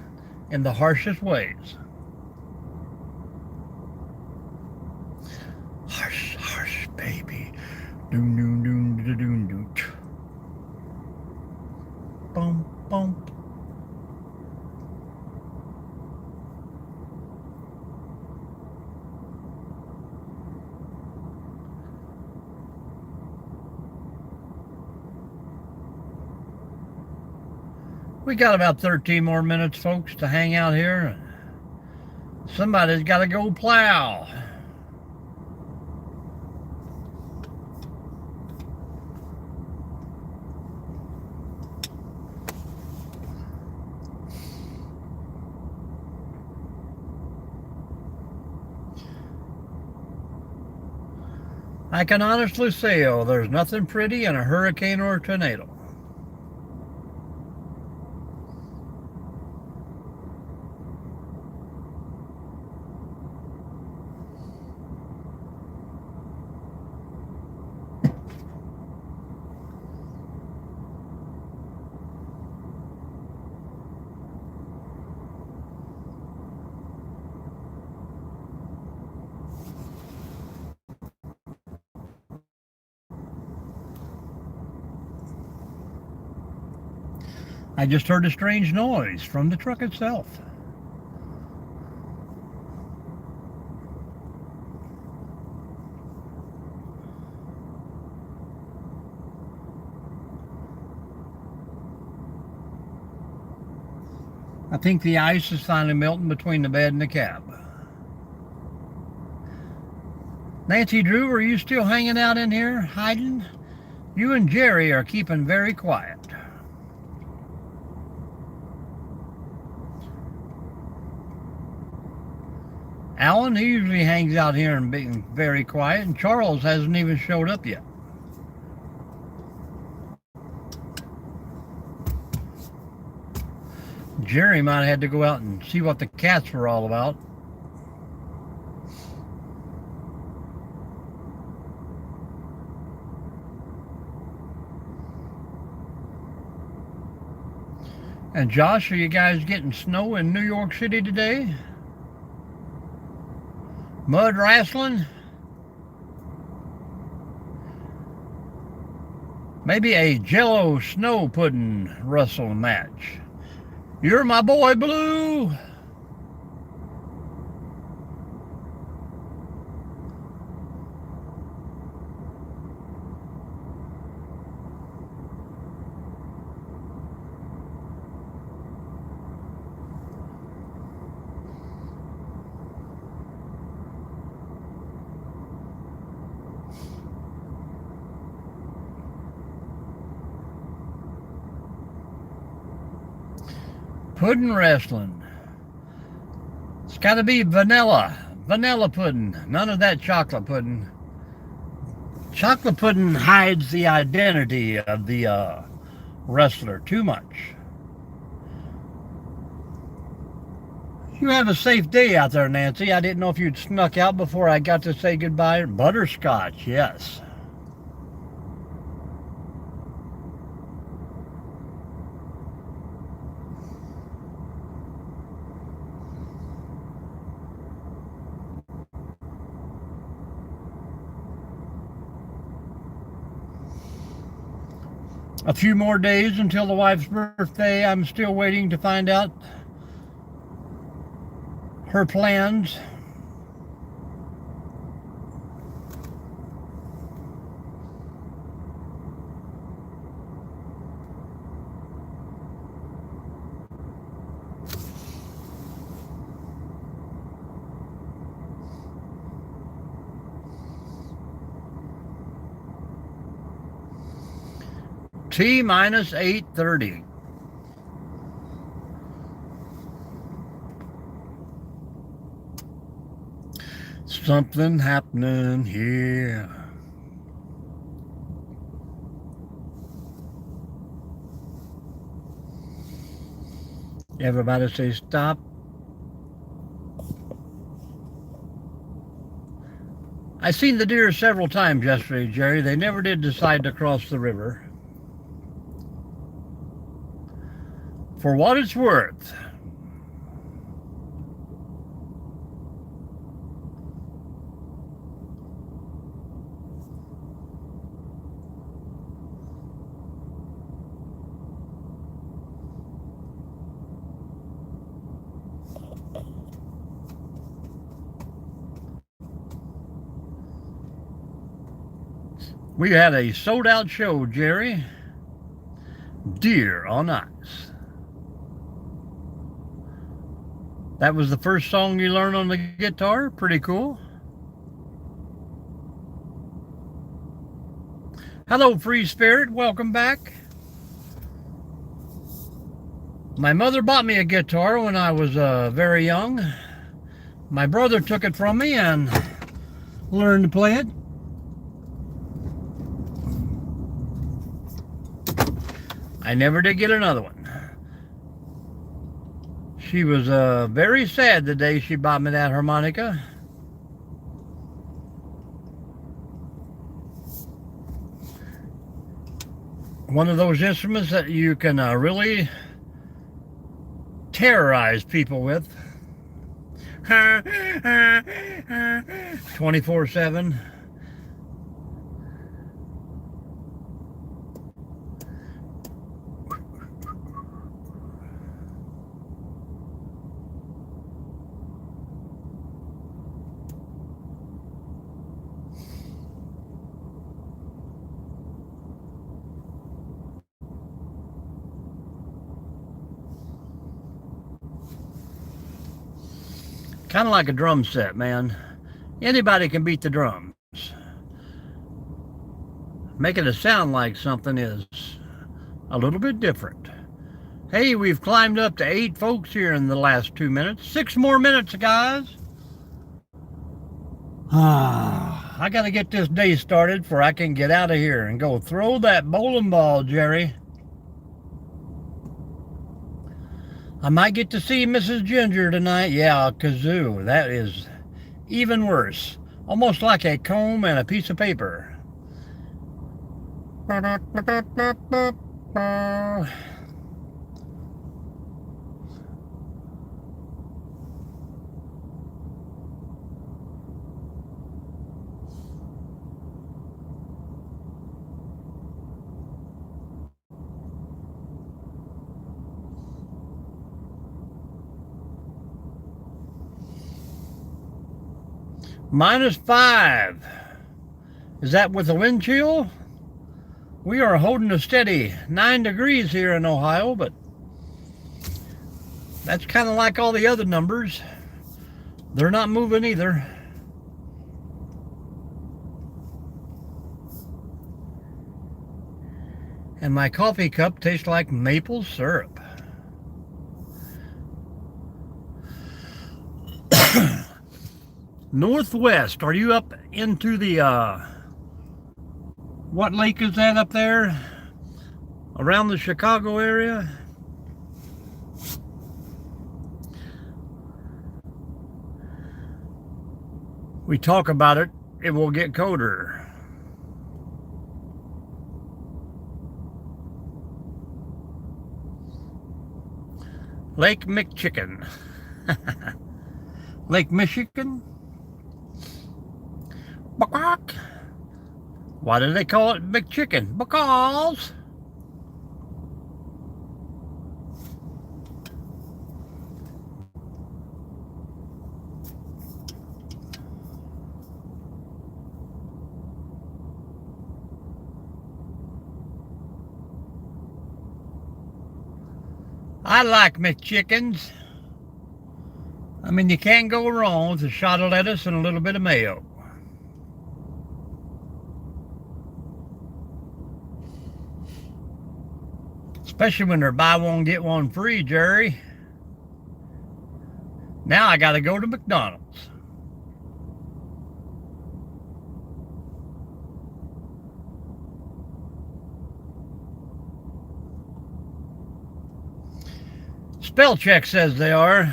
[SPEAKER 1] in the harshest ways. Harsh, harsh, baby. Doom, doom, doom, doom, doom, doom. Bum, bum. We got about 13 more minutes, folks, to hang out here. Somebody's got to go plow. I can honestly say, oh, there's nothing pretty in a hurricane or a tornado. I just heard a strange noise from the truck itself. I think the ice is finally melting between the bed and the cab. Nancy Drew, are you still hanging out in here, hiding? You and Jerry are keeping very quiet. Alan, he usually hangs out here and being very quiet, and Charles hasn't even showed up yet. Jerry might have had to go out and see what the cats were all about. And Josh, are you guys getting snow in New York City today? Mud wrestling? Maybe a Jello snow pudding wrestle match. You're my boy, Blue. Pudding wrestling. It's got to be vanilla pudding. None of that chocolate pudding. Chocolate pudding hides the identity of the wrestler too much. You have a safe day out there, Nancy. I didn't know if you'd snuck out before I got to say goodbye. Butterscotch, yes. A few more days until the wife's birthday. I'm still waiting to find out her plans. T minus 8:30. Something happening here. Everybody say stop. I seen the deer several times yesterday, Jerry. They never did decide to cross the river. For what it's worth, we had a sold-out show, Jerry. Deer on Ice. That was the first song you learned on the guitar? Pretty cool. Hello, Free Spirit. Welcome back. My mother bought me a guitar when I was very young. My brother took it from me and learned to play it. I never did get another one. She was very sad the day she bought me that harmonica. One of those instruments that you can really terrorize people with. 24/7. Kind of like a drum set, man. Anybody can beat the drums. Making it sound like something is a little bit different. Hey, we've climbed up to 8 folks here in the last 2 minutes. 6 more minutes, guys. I got to get this day started before I can get out of here and go throw that bowling ball, Jerry. I might get to see Mrs. Ginger tonight. Yeah, kazoo. That is even worse. Almost like a comb and a piece of paper. -5. Is that with a wind chill? We are holding a steady 9 degrees here in Ohio, but that's kind of like all the other numbers. They're not moving either. And my coffee cup tastes like maple syrup. Northwest, are you up into the, what lake is that up there? Around the Chicago area? We talk about it, it will get colder. Lake McChicken. Lake Michigan? Why do they call it McChicken? Because I like McChickens. I mean, you can't go wrong with a shot of lettuce and a little bit of mayo. Especially when they're buy one, get one free, Jerry. Now I gotta go to McDonald's. Spell check says they are.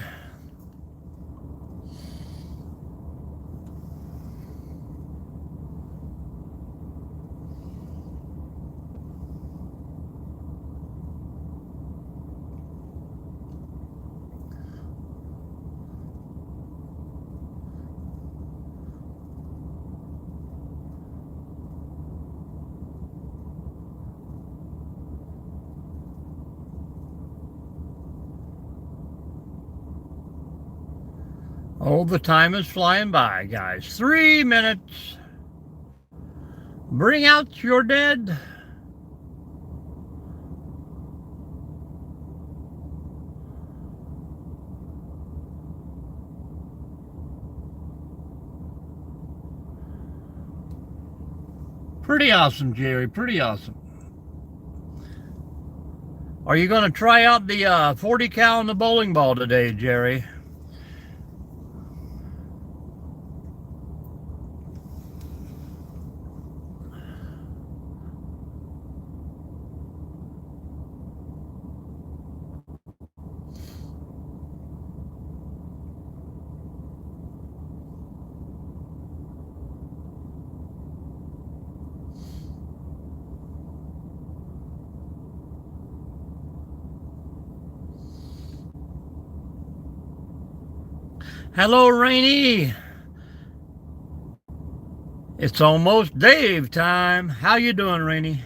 [SPEAKER 1] Oh, the time is flying by, guys. 3 minutes. Bring out your dead. Pretty awesome, Jerry. Pretty awesome. Are you going to try out the 40 cal in the bowling ball today, Jerry? Hello, Rainy. It's almost Dave time. How you doing, Rainy?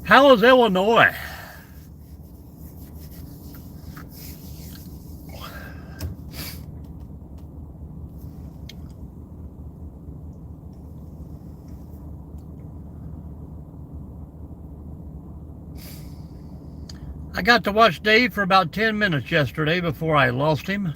[SPEAKER 1] How is Illinois? I got to watch Dave for about 10 minutes yesterday before I lost him.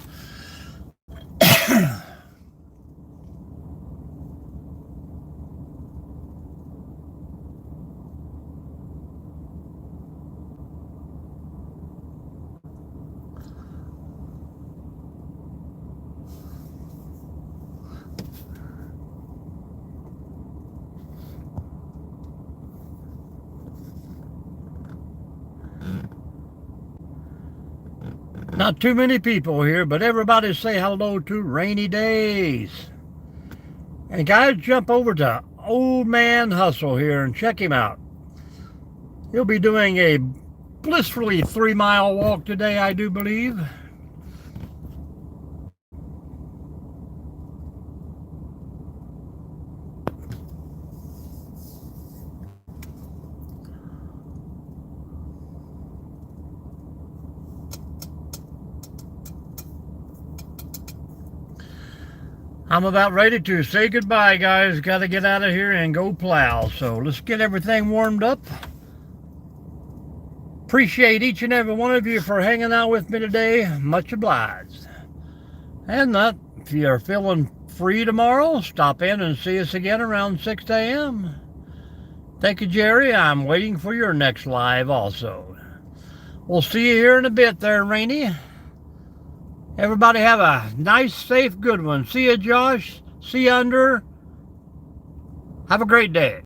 [SPEAKER 1] Not too many people here, but everybody say hello to Rainy Days. And guys, jump over to Old Man Hustle here and check him out. He'll be doing a blissfully 3-mile walk today, I do believe. I'm about ready to say goodbye, guys. Got to get out of here and go plow. So let's get everything warmed up. Appreciate each and every one of you for hanging out with me today. Much obliged. And if you're feeling free tomorrow, stop in and see us again around 6 a.m. Thank you, Jerry. I'm waiting for your next live also. We'll see you here in a bit there, Rainy. Everybody have a nice, safe, good one. See you, Josh. See you under. Have a great day.